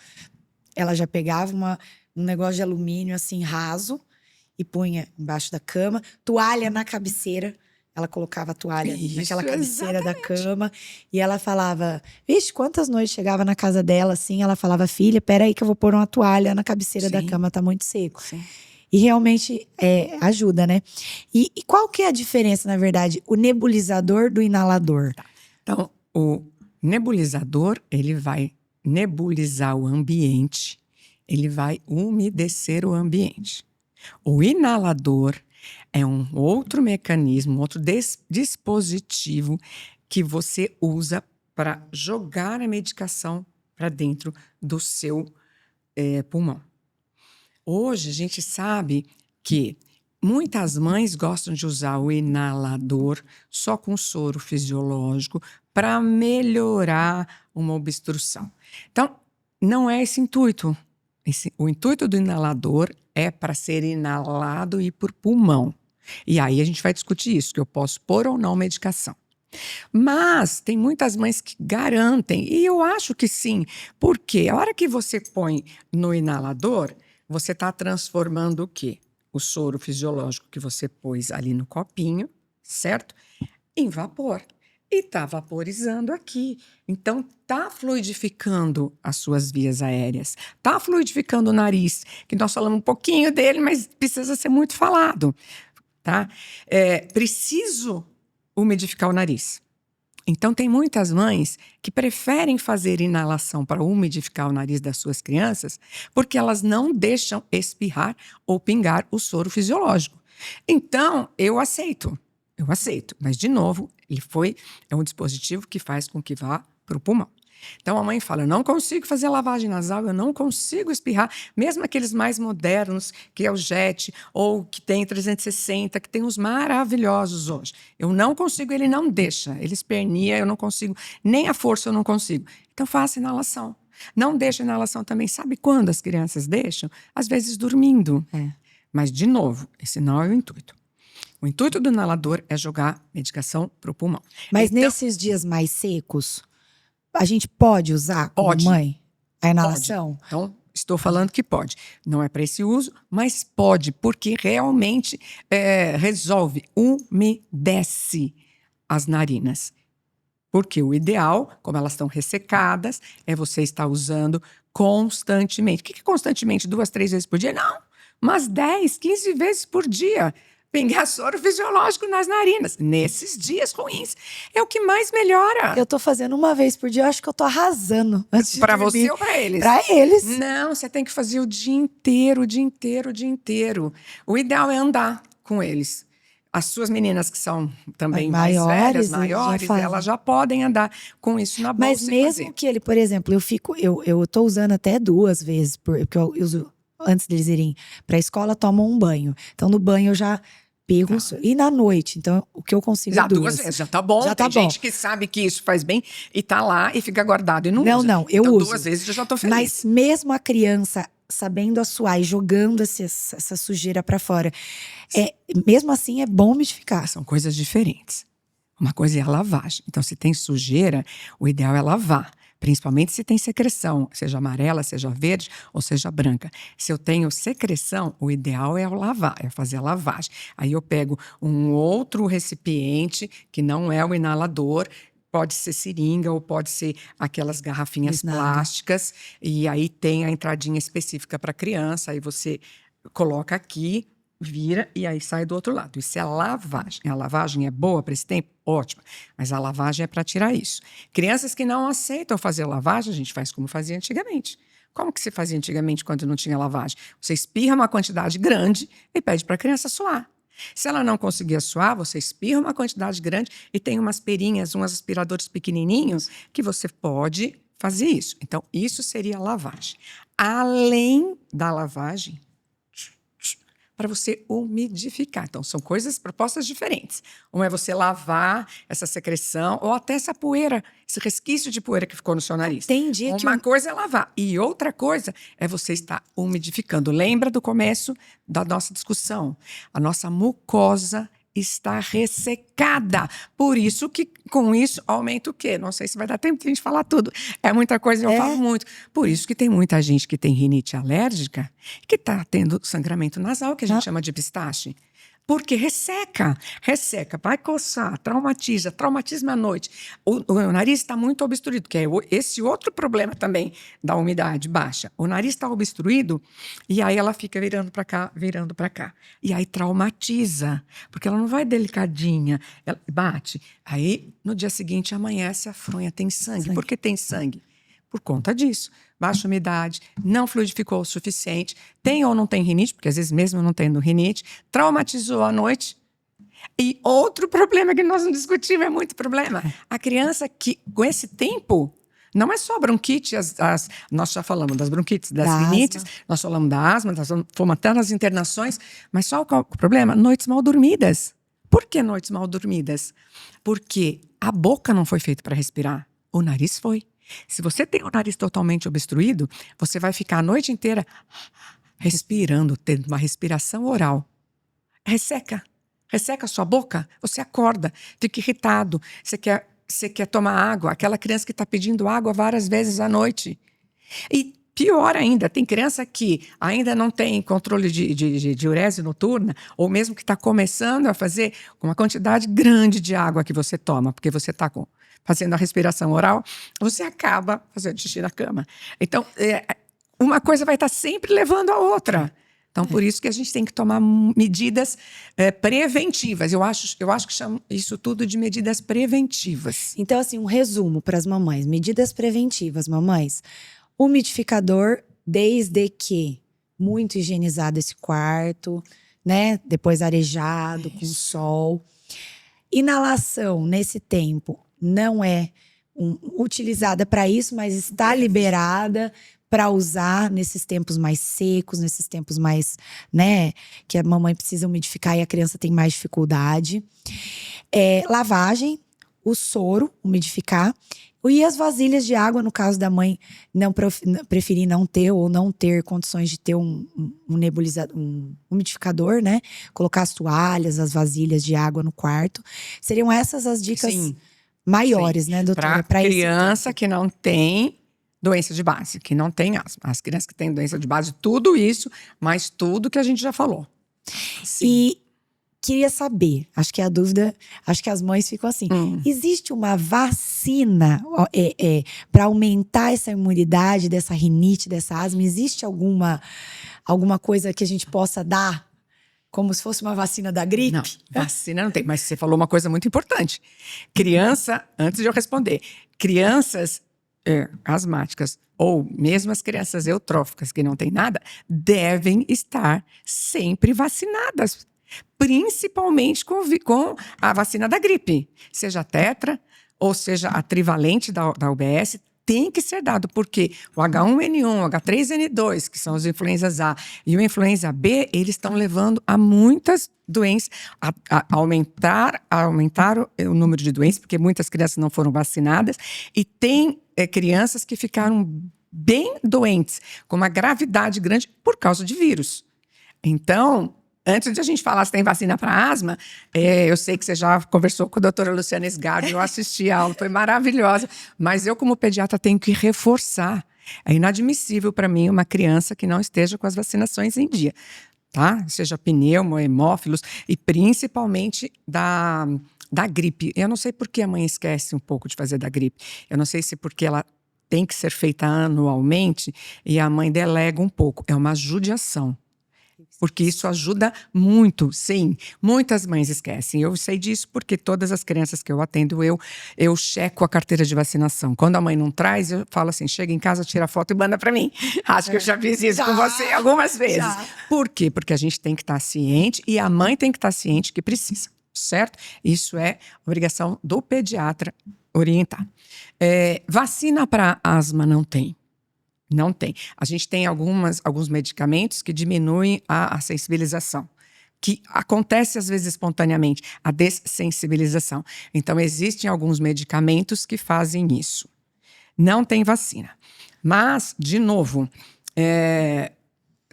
ela já pegava um negócio de alumínio assim, raso, e punha embaixo da cama. Toalha na cabeceira. Ela colocava a toalha naquela cabeceira da cama. E ela falava, vixe, quantas noites chegava na casa dela assim, ela falava, filha, peraí que eu vou pôr uma toalha na cabeceira da cama, tá muito seco. Sim. E realmente ajuda, né? E qual que é a diferença, na verdade, o nebulizador do inalador? Então, o nebulizador, ele vai nebulizar o ambiente, ele vai umedecer o ambiente. O inalador é um outro mecanismo, um outro dispositivo que você usa para jogar a medicação para dentro do seu pulmão. Hoje a gente sabe que muitas mães gostam de usar o inalador só com soro fisiológico para melhorar uma obstrução. Então, não é esse intuito. O intuito do inalador é para ser inalado e ir por pulmão. E aí a gente vai discutir isso, que eu posso pôr ou não medicação. Mas tem muitas mães que garantem, e eu acho que sim, porque a hora que você põe no inalador, você está transformando o quê? O soro fisiológico que você pôs ali no copinho, certo? Em vapor. E está vaporizando aqui. Então, está fluidificando as suas vias aéreas. Está fluidificando o nariz, que nós falamos um pouquinho dele, mas precisa ser muito falado. Tá? Preciso umidificar o nariz. Então, tem muitas mães que preferem fazer inalação para umidificar o nariz das suas crianças porque elas não deixam espirrar ou pingar o soro fisiológico. Então, eu aceito. Mas, de novo, é um dispositivo que faz com que vá para o pulmão. Então, a mãe fala, eu não consigo fazer lavagem nasal, eu não consigo espirrar, mesmo aqueles mais modernos, que é o JET, ou que tem 360, que tem os maravilhosos hoje. Eu não consigo, ele não deixa, ele espernia, eu não consigo, nem a força eu não consigo. Então, faça inalação. Não deixa inalação também. Sabe quando as crianças deixam? Às vezes dormindo. Mas, de novo, esse não é o intuito. O intuito do inalador é jogar medicação para o pulmão. Mas então, nesses dias mais secos, a gente pode usar como mãe a inalação? Pode. Então, estou falando que pode. Não é para esse uso, mas pode, porque realmente resolve, umedece as narinas. Porque o ideal, como elas estão ressecadas, é você estar usando constantemente. O que é constantemente? 2, 3 vezes por dia? Não, umas 10, 15 vezes por dia. Pingar soro fisiológico nas narinas. Nesses dias ruins. É o que mais melhora. Eu tô fazendo uma vez por dia, eu acho que eu tô arrasando. Pra você ou pra eles? Pra eles. Não, você tem que fazer o dia inteiro, o dia inteiro, o dia inteiro. O ideal é andar com eles. As suas meninas que são também Maiores, mais velhas, eles já maiores, fazem. elas já podem andar com isso na bolsa Mas e mesmo fazer. que ele, por exemplo, eu tô usando até 2 vezes, porque eu uso antes deles irem pra escola, tomam um banho. Então no banho eu já pego e na noite, então o que eu consigo Já 2. 2 vezes, já tá bom. Já Tem tá bom. gente que sabe que isso faz bem e tá lá e fica guardado e não Não, usa. não, eu então, uso. 2 vezes eu já tô feliz. Mas mesmo a criança sabendo assoar e jogando essa sujeira pra fora, mesmo assim é bom umidificar. São coisas diferentes. Uma coisa é a lavagem. Então, se tem sujeira, o ideal é lavar. Principalmente se tem secreção, seja amarela, seja verde ou seja branca. Se eu tenho secreção, o ideal é eu lavar, é fazer a lavagem. Aí eu pego um outro recipiente, que não é o inalador, pode ser seringa ou pode ser aquelas garrafinhas plásticas, e aí tem a entradinha específica para criança, aí você coloca aqui, vira e aí sai do outro lado. Isso é a lavagem. A lavagem é boa para esse tempo? Ótima. Mas a lavagem é para tirar isso. Crianças que não aceitam fazer lavagem, a gente faz como fazia antigamente. Como que se fazia antigamente quando não tinha lavagem? Você espirra uma quantidade grande e pede para a criança suar. Se ela não conseguir suar, você espirra uma quantidade grande e tem umas perinhas, uns aspiradores pequenininhos que você pode fazer isso. Então, isso seria a lavagem. Além da lavagem, para você umidificar. Então, são propostas diferentes. Uma é você lavar essa secreção ou até essa poeira, esse resquício de poeira que ficou no seu nariz. Entendi. Uma coisa é lavar e outra coisa é você estar umidificando. Lembra do começo da nossa discussão? A nossa mucosa está ressecada. Por isso que, com isso, aumenta o quê? Não sei se vai dar tempo de a gente falar tudo. É muita coisa, eu falo muito. Por isso que tem muita gente que tem rinite alérgica que está tendo sangramento nasal, que a gente chama de epistaxe. Porque resseca, vai coçar, traumatismo à noite. O nariz está muito obstruído, que é esse outro problema também da umidade baixa. O nariz está obstruído e aí ela fica virando para cá, virando para cá. E aí traumatiza, porque ela não vai delicadinha, ela bate. Aí no dia seguinte amanhece, a fronha tem sangue. Por que tem sangue? Por conta disso. Baixa umidade, não fluidificou o suficiente, tem ou não tem rinite, porque às vezes mesmo não tendo rinite, traumatizou à noite. E outro problema que nós não discutimos, é muito problema. A criança que, com esse tempo, não é só bronquite, nós já falamos das bronquites, das rinites, nós falamos da asma, nós fomos até nas internações, mas só qual o problema? Noites mal dormidas. Por que noites mal dormidas? Porque a boca não foi feita para respirar, o nariz foi. Se você tem o nariz totalmente obstruído, você vai ficar a noite inteira respirando, tendo uma respiração oral. Resseca a sua boca, você acorda, fica irritado, você quer tomar água, aquela criança que está pedindo água várias vezes à noite. E pior ainda, tem criança que ainda não tem controle de diurese noturna, ou mesmo que está começando a fazer uma quantidade grande de água que você toma, porque você está fazendo a respiração oral, você acaba fazendo xixi na cama. Então, uma coisa vai estar sempre levando a outra. Então, por isso que a gente tem que tomar medidas preventivas. Eu acho que chamo isso tudo de medidas preventivas. Então, assim, um resumo para as mamães. Medidas preventivas, mamães. Umidificador, desde que muito higienizado esse quarto, né? Depois arejado, com sol. Inalação, nesse tempo, não é utilizada para isso, mas está liberada para usar nesses tempos mais secos, nesses tempos mais, né, que a mamãe precisa umidificar e a criança tem mais dificuldade. Lavagem, o soro, umidificar. E as vasilhas de água, no caso da mãe preferir não ter ou não ter condições de ter um umidificador, né? Colocar as toalhas, as vasilhas de água no quarto. Seriam essas as dicas maiores, né, doutora? Para criança que não tem doença de base, que não tem asma. As crianças que têm doença de base, tudo isso, mas tudo que a gente já falou. Sim. E queria saber, acho que a dúvida, acho que as mães ficam assim, existe uma vacina para aumentar essa imunidade dessa rinite, dessa asma? Existe alguma coisa que a gente possa dar como se fosse uma vacina da gripe? Não, vacina não tem, mas você falou uma coisa muito importante. Criança, antes de eu responder, crianças asmáticas ou mesmo as crianças eutróficas que não têm nada, devem estar sempre vacinadas. principalmente com a vacina da gripe, seja a tetra ou seja a trivalente da UBS, tem que ser dado, porque o H1N1, o H3N2, que são os influenzas A, e o influenza B, eles estão levando a muitas doenças, a aumentar o número de doenças, porque muitas crianças não foram vacinadas, e tem crianças que ficaram bem doentes, com uma gravidade grande por causa de vírus. Então, antes de a gente falar se tem vacina para asma, eu sei que você já conversou com a doutora Luciana Sgarbi, eu assisti a aula, foi maravilhosa, mas eu, como pediatra, tenho que reforçar. É inadmissível para mim uma criança que não esteja com as vacinações em dia, tá? Seja pneumo, hemófilos, e principalmente da gripe. Eu não sei por que a mãe esquece um pouco de fazer da gripe. Eu não sei se porque ela tem que ser feita anualmente e a mãe delega um pouco. É uma judiação. Porque isso ajuda muito, sim. Muitas mães esquecem. Eu sei disso porque todas as crianças que eu atendo, eu checo a carteira de vacinação. Quando a mãe não traz, eu falo assim, chega em casa, tira a foto e manda para mim. Acho que eu já fiz isso com você algumas vezes. Já. Por quê? Porque a gente tem que estar ciente e a mãe tem que estar ciente que precisa, certo? Isso é obrigação do pediatra orientar. Vacina para asma não tem. Não tem. A gente tem alguns medicamentos que diminuem a sensibilização, que acontece às vezes espontaneamente, a dessensibilização. Então, existem alguns medicamentos que fazem isso. Não tem vacina. Mas, de novo,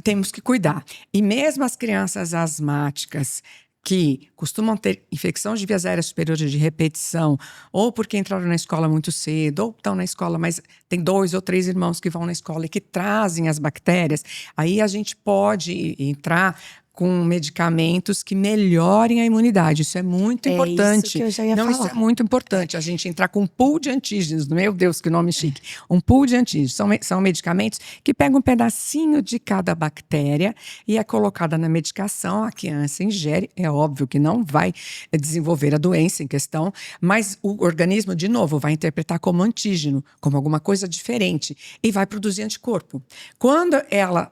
temos que cuidar. E mesmo as crianças asmáticas que costumam ter infecção de vias aéreas superiores de repetição, ou porque entraram na escola muito cedo, ou estão na escola, mas tem 2 ou 3 irmãos que vão na escola e que trazem as bactérias, aí a gente pode entrar com medicamentos que melhorem a imunidade. Isso é muito importante. Isso que eu já ia falar. Isso é muito importante. A gente entrar com um pool de antígenos. Meu Deus, que nome chique. Um pool de antígenos. São medicamentos que pegam um pedacinho de cada bactéria e é colocada na medicação. A criança ingere. É óbvio que não vai desenvolver a doença em questão, mas o organismo, de novo, vai interpretar como antígeno, como alguma coisa diferente e vai produzir anticorpo. Quando ela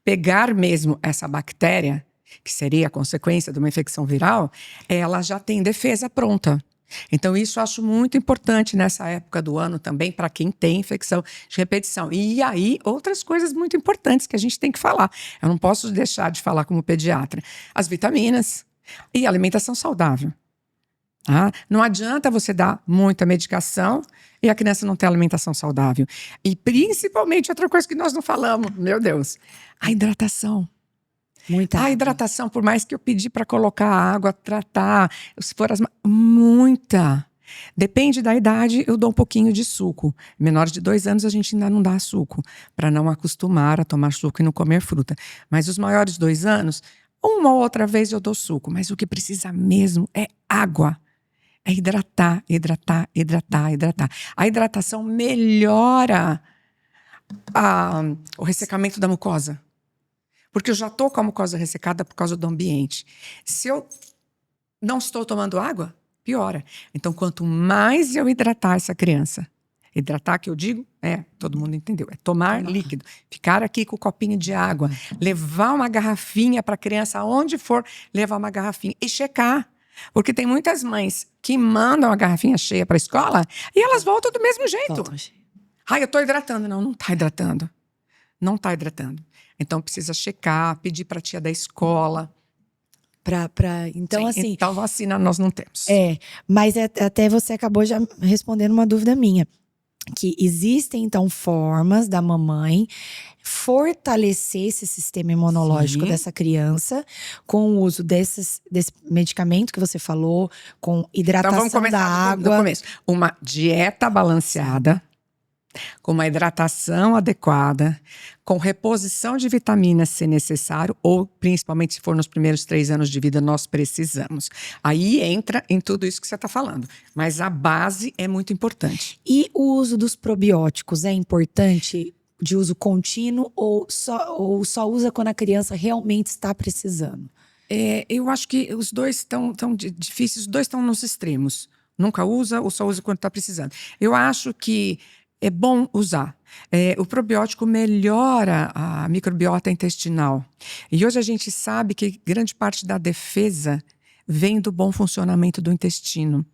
pegar mesmo essa bactéria, que seria a consequência de uma infecção viral, ela já tem defesa pronta. Então, isso eu acho muito importante nessa época do ano também, para quem tem infecção de repetição. E aí, outras coisas muito importantes que a gente tem que falar. Eu não posso deixar de falar como pediatra. As vitaminas e a alimentação saudável. Não adianta você dar muita medicação e a criança não ter alimentação saudável. E principalmente outra coisa que nós não falamos, meu Deus, a hidratação. Muita água. Hidratação, por mais que eu pedi para colocar água, tratar, se for muita. Depende da idade, eu dou um pouquinho de suco. Menores de 2 anos a gente ainda não dá suco, para não acostumar a tomar suco e não comer fruta. Mas os maiores de 2 anos, uma ou outra vez eu dou suco, mas o que precisa mesmo é água. É hidratar, hidratar, hidratar, hidratar. A hidratação melhora o ressecamento da mucosa. Porque eu já estou com a mucosa ressecada por causa do ambiente. Se eu não estou tomando água, piora. Então, quanto mais eu hidratar essa criança, hidratar que eu digo, todo mundo entendeu, é tomar líquido, ficar aqui com o copinho de água, levar uma garrafinha para a criança, aonde for, levar uma garrafinha e checar. Porque tem muitas mães que mandam a garrafinha cheia para a escola e elas voltam do mesmo jeito. Eu estou hidratando. Não está hidratando. Não está hidratando. Então, precisa checar, pedir para a tia da escola. Então, Sim, assim... Então, vacina nós não temos. Mas até você acabou já respondendo uma dúvida minha. Que existem, então, formas da mamãe fortalecer esse sistema imunológico dessa criança com o uso desse medicamento que você falou, com hidratação da água. Do começo. Uma dieta balanceada, com uma hidratação adequada, com reposição de vitaminas se necessário, ou principalmente se for nos primeiros 3 anos de vida, nós precisamos. Aí entra em tudo isso que você está falando. Mas a base é muito importante. E o uso dos probióticos é importante, de uso contínuo, ou só usa quando a criança realmente está precisando? Eu acho que os dois estão difíceis, os dois estão nos extremos. Nunca usa ou só usa quando está precisando. Eu acho que é bom usar. O probiótico melhora a microbiota intestinal. E hoje a gente sabe que grande parte da defesa vem do bom funcionamento do intestino.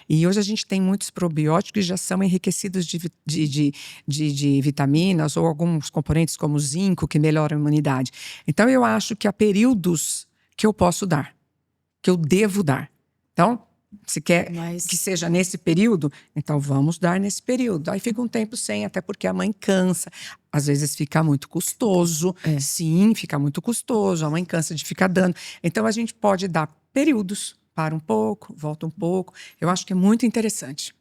E hoje a gente tem muitos probióticos que já são enriquecidos de vitaminas ou alguns componentes como zinco que melhoram a imunidade. Então eu acho que há períodos que eu posso dar, que eu devo dar. Então, se quer que seja nesse período, então vamos dar nesse período. Aí fica um tempo sem, até porque a mãe cansa. Às vezes fica muito custoso. Sim, fica muito custoso. A mãe cansa de ficar dando. Então a gente pode dar períodos. Para um pouco, volta um pouco. Eu acho que é muito interessante.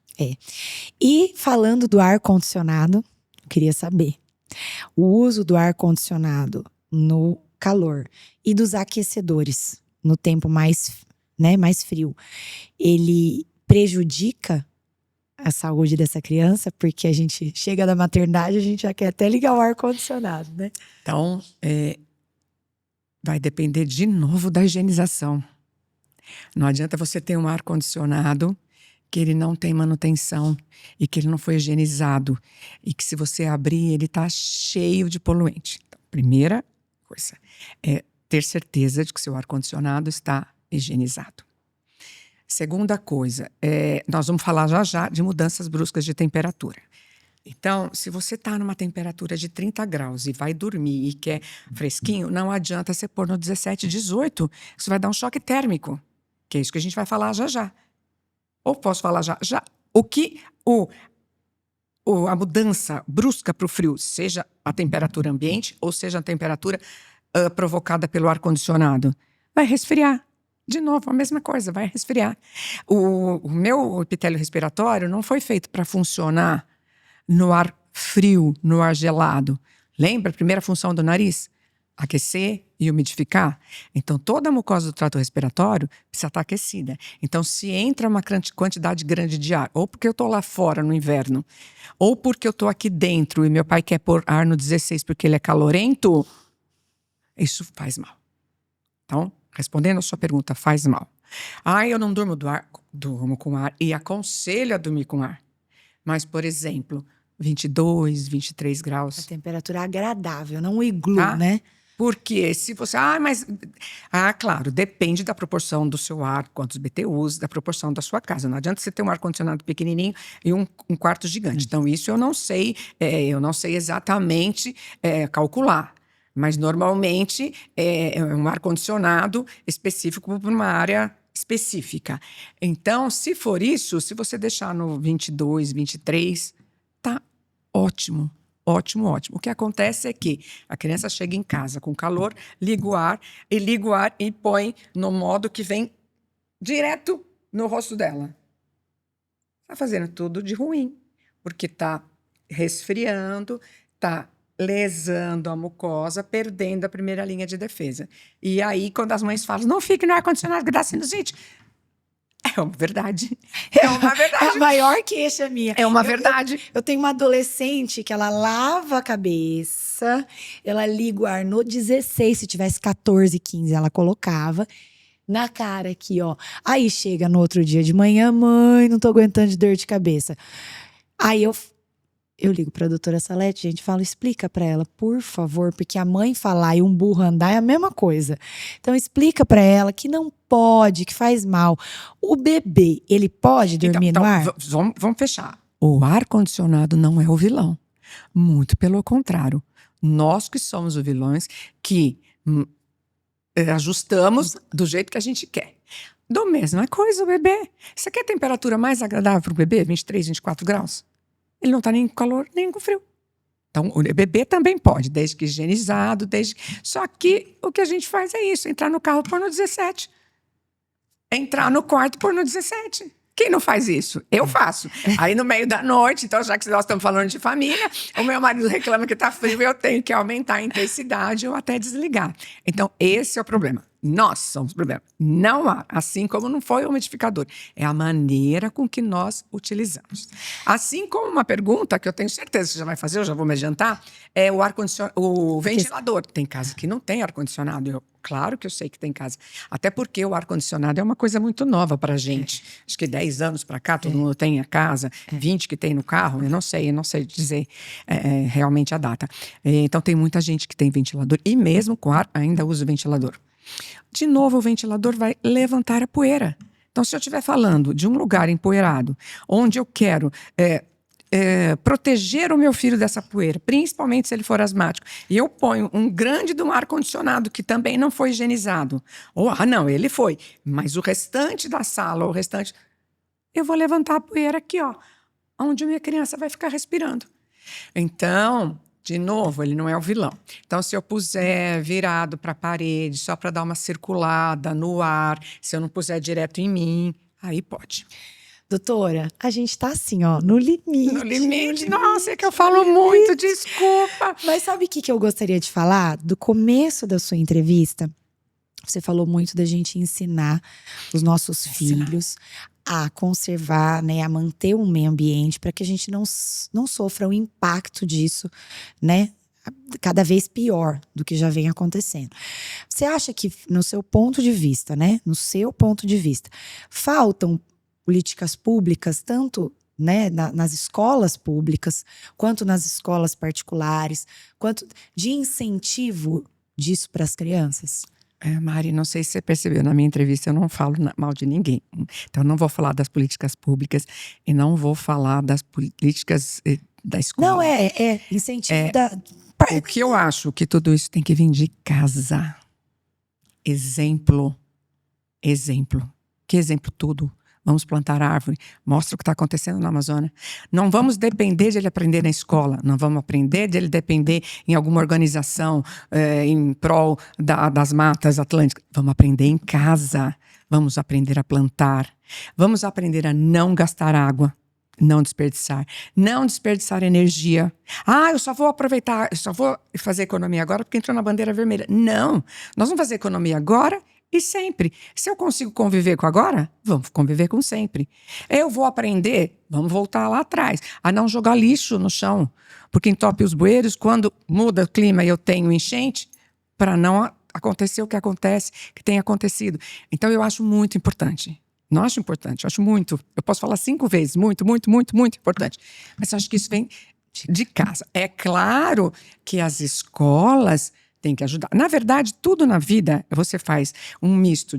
E falando do ar-condicionado, eu queria saber. O uso do ar-condicionado no calor e dos aquecedores no tempo mais frio, ele prejudica a saúde dessa criança? Porque a gente chega da maternidade, a gente já quer até ligar o ar-condicionado, né? Então, vai depender de novo da higienização. Não adianta você ter um ar-condicionado que ele não tem manutenção e que ele não foi higienizado e que se você abrir ele está cheio de poluente. Então, primeira coisa é ter certeza de que seu ar-condicionado está higienizado. Segunda coisa, nós vamos falar já de mudanças bruscas de temperatura. Então, se você está numa temperatura de 30 graus e vai dormir e quer fresquinho, não adianta você pôr no 17, 18, isso vai dar um choque térmico. Que é isso que a gente vai falar já. Ou posso falar já? O que a mudança brusca para o frio, seja a temperatura ambiente ou seja a temperatura provocada pelo ar-condicionado, vai resfriar. De novo, a mesma coisa, vai resfriar. O meu epitélio respiratório não foi feito para funcionar no ar frio, no ar gelado. Lembra a primeira função do nariz? Aquecer e umidificar. Então, toda a mucosa do trato respiratório precisa estar aquecida. Então, se entra uma quantidade grande de ar, ou porque eu estou lá fora no inverno, ou porque eu estou aqui dentro e meu pai quer pôr ar no 16 porque ele é calorento, isso faz mal. Então, respondendo a sua pergunta, faz mal. Eu não durmo durmo com ar e aconselho a dormir com ar. Mas, por exemplo, 22, 23 graus. A temperatura agradável, não um iglu, né? Porque se você... claro, depende da proporção do seu ar, quantos BTUs, da proporção da sua casa. Não adianta você ter um ar-condicionado pequenininho e um quarto gigante. Então, isso eu não sei exatamente calcular. Mas, normalmente, é um ar-condicionado específico para uma área específica. Então, se for isso, se você deixar no 22, 23, tá ótimo. Ótimo, ótimo. O que acontece é que a criança chega em casa com calor, liga o ar e põe no modo que vem direto no rosto dela. Está fazendo tudo de ruim, porque está resfriando, está lesando a mucosa, perdendo a primeira linha de defesa. E aí, quando as mães falam, não fique no ar-condicionado que dá sinusite. É uma verdade. É uma verdade. É a maior queixa minha. É uma verdade. Eu tenho uma adolescente que ela lava a cabeça, ela liga o ar no 16, se tivesse 14, 15, ela colocava na cara aqui, ó. Aí chega no outro dia de manhã, mãe, não tô aguentando de dor de cabeça. Aí eu ligo pra doutora Salete, gente, falo, explica pra ela, por favor, porque a mãe falar e um burro andar é a mesma coisa. Então explica pra ela que não pode, que faz mal. O bebê, ele pode dormir no ar? Vamos fechar. O ar-condicionado não é o vilão. Muito pelo contrário. Nós que somos os vilões que ajustamos do jeito que a gente quer. Da mesma coisa o bebê. Você quer temperatura mais agradável para o bebê? 23, 24 graus? Ele não está nem com calor, nem com frio. Então, o bebê também pode, desde que higienizado, Só que o que a gente faz é isso, entrar no carro, pôr no 17. Entrar no quarto, pôr no 17. Quem não faz isso? Eu faço. Aí, no meio da noite, então, já que nós estamos falando de família, o meu marido reclama que está frio e eu tenho que aumentar a intensidade ou até desligar. Então, esse é o problema. Nós somos o problema, não ar. Assim como não foi o umidificador. É a maneira com que nós utilizamos. Assim como uma pergunta que eu tenho certeza que você já vai fazer, eu já vou me adiantar, é o ar-condicionado, o ventilador. Tem casa que não tem ar-condicionado. Claro que eu sei que tem casa. Até porque o ar-condicionado é uma coisa muito nova pra gente. Acho que 10 anos pra cá, todo mundo tem a casa, 20 que tem no carro, eu não sei dizer realmente a data. Então tem muita gente que tem ventilador e mesmo com ar ainda usa o ventilador. De novo, o ventilador vai levantar a poeira. Então, se eu estiver falando de um lugar empoeirado, onde eu quero proteger o meu filho dessa poeira, principalmente se ele for asmático, e eu ponho um grande de um ar-condicionado que também não foi higienizado, não, ele foi, mas o restante da sala, o restante, eu vou levantar a poeira aqui, ó, onde a minha criança vai ficar respirando. Então, de novo, ele não é o vilão. Então, se eu puser virado para a parede, só para dar uma circulada no ar, se eu não puser direto em mim, aí pode. Doutora, a gente tá assim, ó, no limite. No limite, nossa, é que eu falo muito, desculpa. Mas sabe o que eu gostaria de falar? Do começo da sua entrevista, você falou muito da gente ensinar os nossos filhos a conservar, né, a manter um meio ambiente para que a gente não sofra o impacto disso, né, cada vez pior do que já vem acontecendo. Você acha que, no seu ponto de vista, né, faltam políticas públicas, tanto, né, nas escolas públicas, quanto nas escolas particulares, quanto de incentivo disso para as crianças? Mari, não sei se você percebeu, na minha entrevista eu não falo mal de ninguém. Então, eu não vou falar das políticas públicas e não vou falar das políticas da escola. Não, incentivo O que eu acho que tudo isso tem que vir de casa. Exemplo. Que exemplo tudo? Vamos plantar árvore. Mostra o que está acontecendo na Amazônia. Não vamos depender de ele aprender na escola. Não vamos aprender de ele depender em alguma organização em prol das matas atlânticas. Vamos aprender em casa. Vamos aprender a plantar. Vamos aprender a não gastar água. Não desperdiçar. Não desperdiçar energia. Eu só vou aproveitar, eu só vou fazer economia agora porque entrou na bandeira vermelha. Não. Nós vamos fazer economia agora e sempre. Se eu consigo conviver com agora, vamos conviver com sempre. Eu vou aprender, vamos voltar lá atrás, a não jogar lixo no chão, porque entope os bueiros, quando muda o clima e eu tenho enchente, para não acontecer o que acontece, que tem acontecido. Então eu acho muito importante. Não acho importante, eu acho muito. Eu posso falar 5 vezes, muito, muito, muito, muito importante. Mas eu acho que isso vem de casa. É claro que as escolas têm que ajudar. Na verdade, tudo na vida, você faz um misto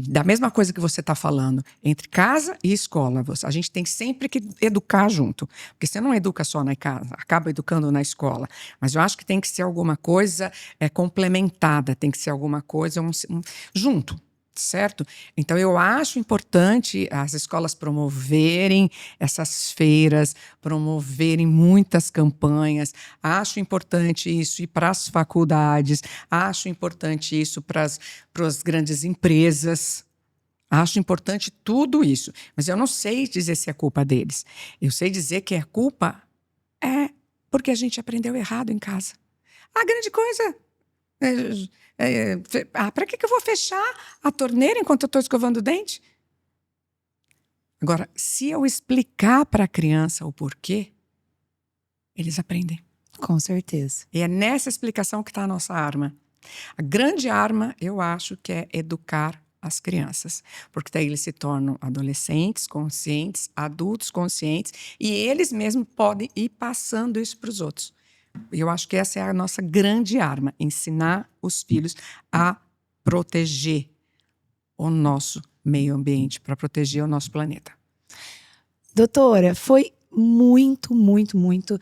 da mesma coisa que você está falando, entre casa e escola. A gente tem sempre que educar junto. Porque você não educa só na casa, acaba educando na escola. Mas eu acho que tem que ser alguma coisa complementada, tem que ser alguma coisa junto. Certo? Então, eu acho importante as escolas promoverem essas feiras, promoverem muitas campanhas. Acho importante isso ir para as faculdades, acho importante isso para as grandes empresas. Acho importante tudo isso. Mas eu não sei dizer se é culpa deles. Eu sei dizer que a culpa é porque a gente aprendeu errado em casa. A grande coisa para que eu vou fechar a torneira enquanto eu estou escovando o dente? Agora, se eu explicar para a criança o porquê, eles aprendem. Com certeza. E é nessa explicação que está a nossa arma. A grande arma, eu acho, que é educar as crianças. Porque daí eles se tornam adolescentes conscientes, adultos conscientes, e eles mesmos podem ir passando isso para os outros. Eu acho que essa é a nossa grande arma, ensinar os filhos a proteger o nosso meio ambiente, para proteger o nosso planeta. Doutora, foi muito, muito, muito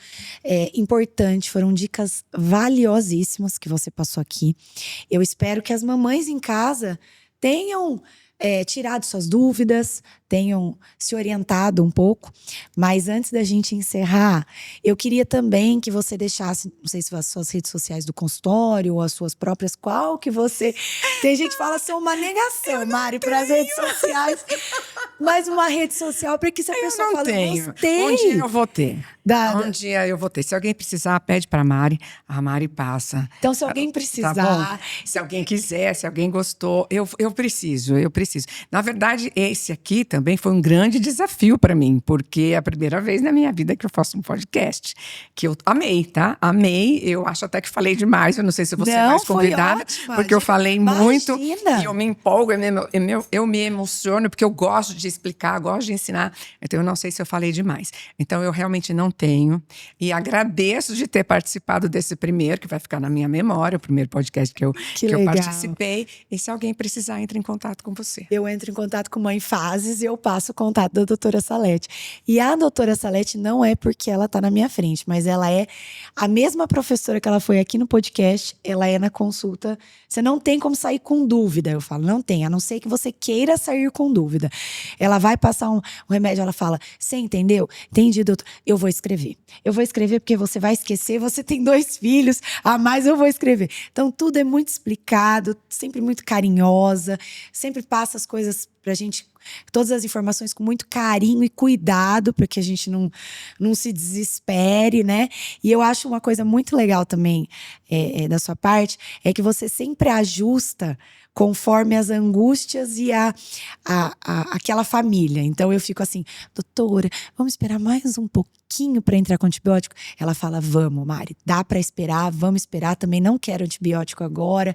importante. Foram dicas valiosíssimas que você passou aqui. Eu espero que as mamães em casa tenham tirado suas dúvidas, tenham se orientado um pouco. Mas antes da gente encerrar, eu queria também que você deixasse, não sei se as suas redes sociais do consultório ou as suas próprias, qual que você... Tem gente que fala, são uma negação, Mari, para as redes sociais. mais uma rede social para que essa pessoa não fale, tenho. gostei. Um dia eu vou ter. Um dia eu vou ter. Se alguém precisar, pede pra Mari. A Mari passa. Então, se alguém Tá precisar... bom? Se alguém quiser, se alguém gostou, eu preciso. Na verdade, esse aqui também foi um grande desafio para mim, porque é a primeira vez na minha vida que eu faço um podcast. Que eu amei, tá? Amei. Eu acho até que falei demais. Eu não sei se você é mais convidada, porque eu falei muito e eu me empolgo, eu me emociono, porque eu gosto de explicar, gosto de ensinar. Então, eu não sei se eu falei demais. Então, eu realmente não tenho. E agradeço de ter participado desse primeiro, que vai ficar na minha memória, o primeiro podcast que eu participei. E se alguém precisar, entre em contato com você. Eu entro em contato com Mãe Fases e eu passo o contato da doutora Salete. E a doutora Salete não é porque ela tá na minha frente, mas ela é a mesma professora que ela foi aqui no podcast, ela é na consulta. Você não tem como sair com dúvida, eu falo, não tem, a não ser que você queira sair com dúvida. Ela vai passar um remédio, ela fala, você entendeu? Entendi, doutor. Eu vou escrever. Eu vou escrever porque você vai esquecer, você tem 2 filhos, a mais eu vou escrever. Então, tudo é muito explicado, sempre muito carinhosa, sempre passa as coisas pra gente, todas as informações com muito carinho e cuidado, para que a gente não se desespere, né? E eu acho uma coisa muito legal também da sua parte, é que você sempre ajusta conforme as angústias e aquela família. Então eu fico assim, doutora, vamos esperar mais um pouquinho para entrar com antibiótico? Ela fala, vamos, Mari, dá para esperar, vamos esperar, também não quero antibiótico agora,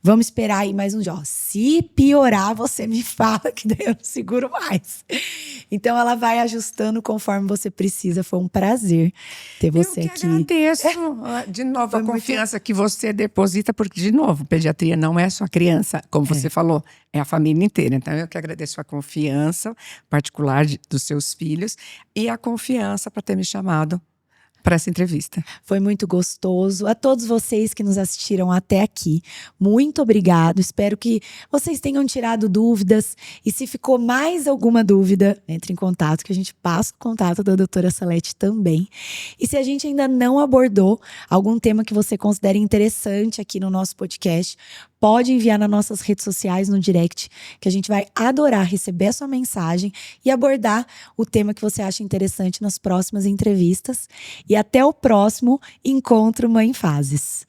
vamos esperar aí mais um dia. Ó, se piorar, você me fala que daí eu não seguro mais. Então ela vai ajustando conforme você precisa. Foi um prazer ter você aqui. Eu que agradeço de novo a confiança que você deposita, porque, de novo, pediatria não é só criança, como você falou, é a família inteira. Então, eu que agradeço a confiança particular dos seus filhos e a confiança para ter me chamado para essa entrevista. Foi muito gostoso. A todos vocês que nos assistiram até aqui, muito obrigado. Espero que vocês tenham tirado dúvidas. E se ficou mais alguma dúvida, entre em contato, que a gente passa o contato da doutora Salete também. E se a gente ainda não abordou algum tema que você considere interessante aqui no nosso podcast, pode enviar nas nossas redes sociais, no direct, que a gente vai adorar receber a sua mensagem e abordar o tema que você acha interessante nas próximas entrevistas. E até o próximo Encontro Mãe Fases.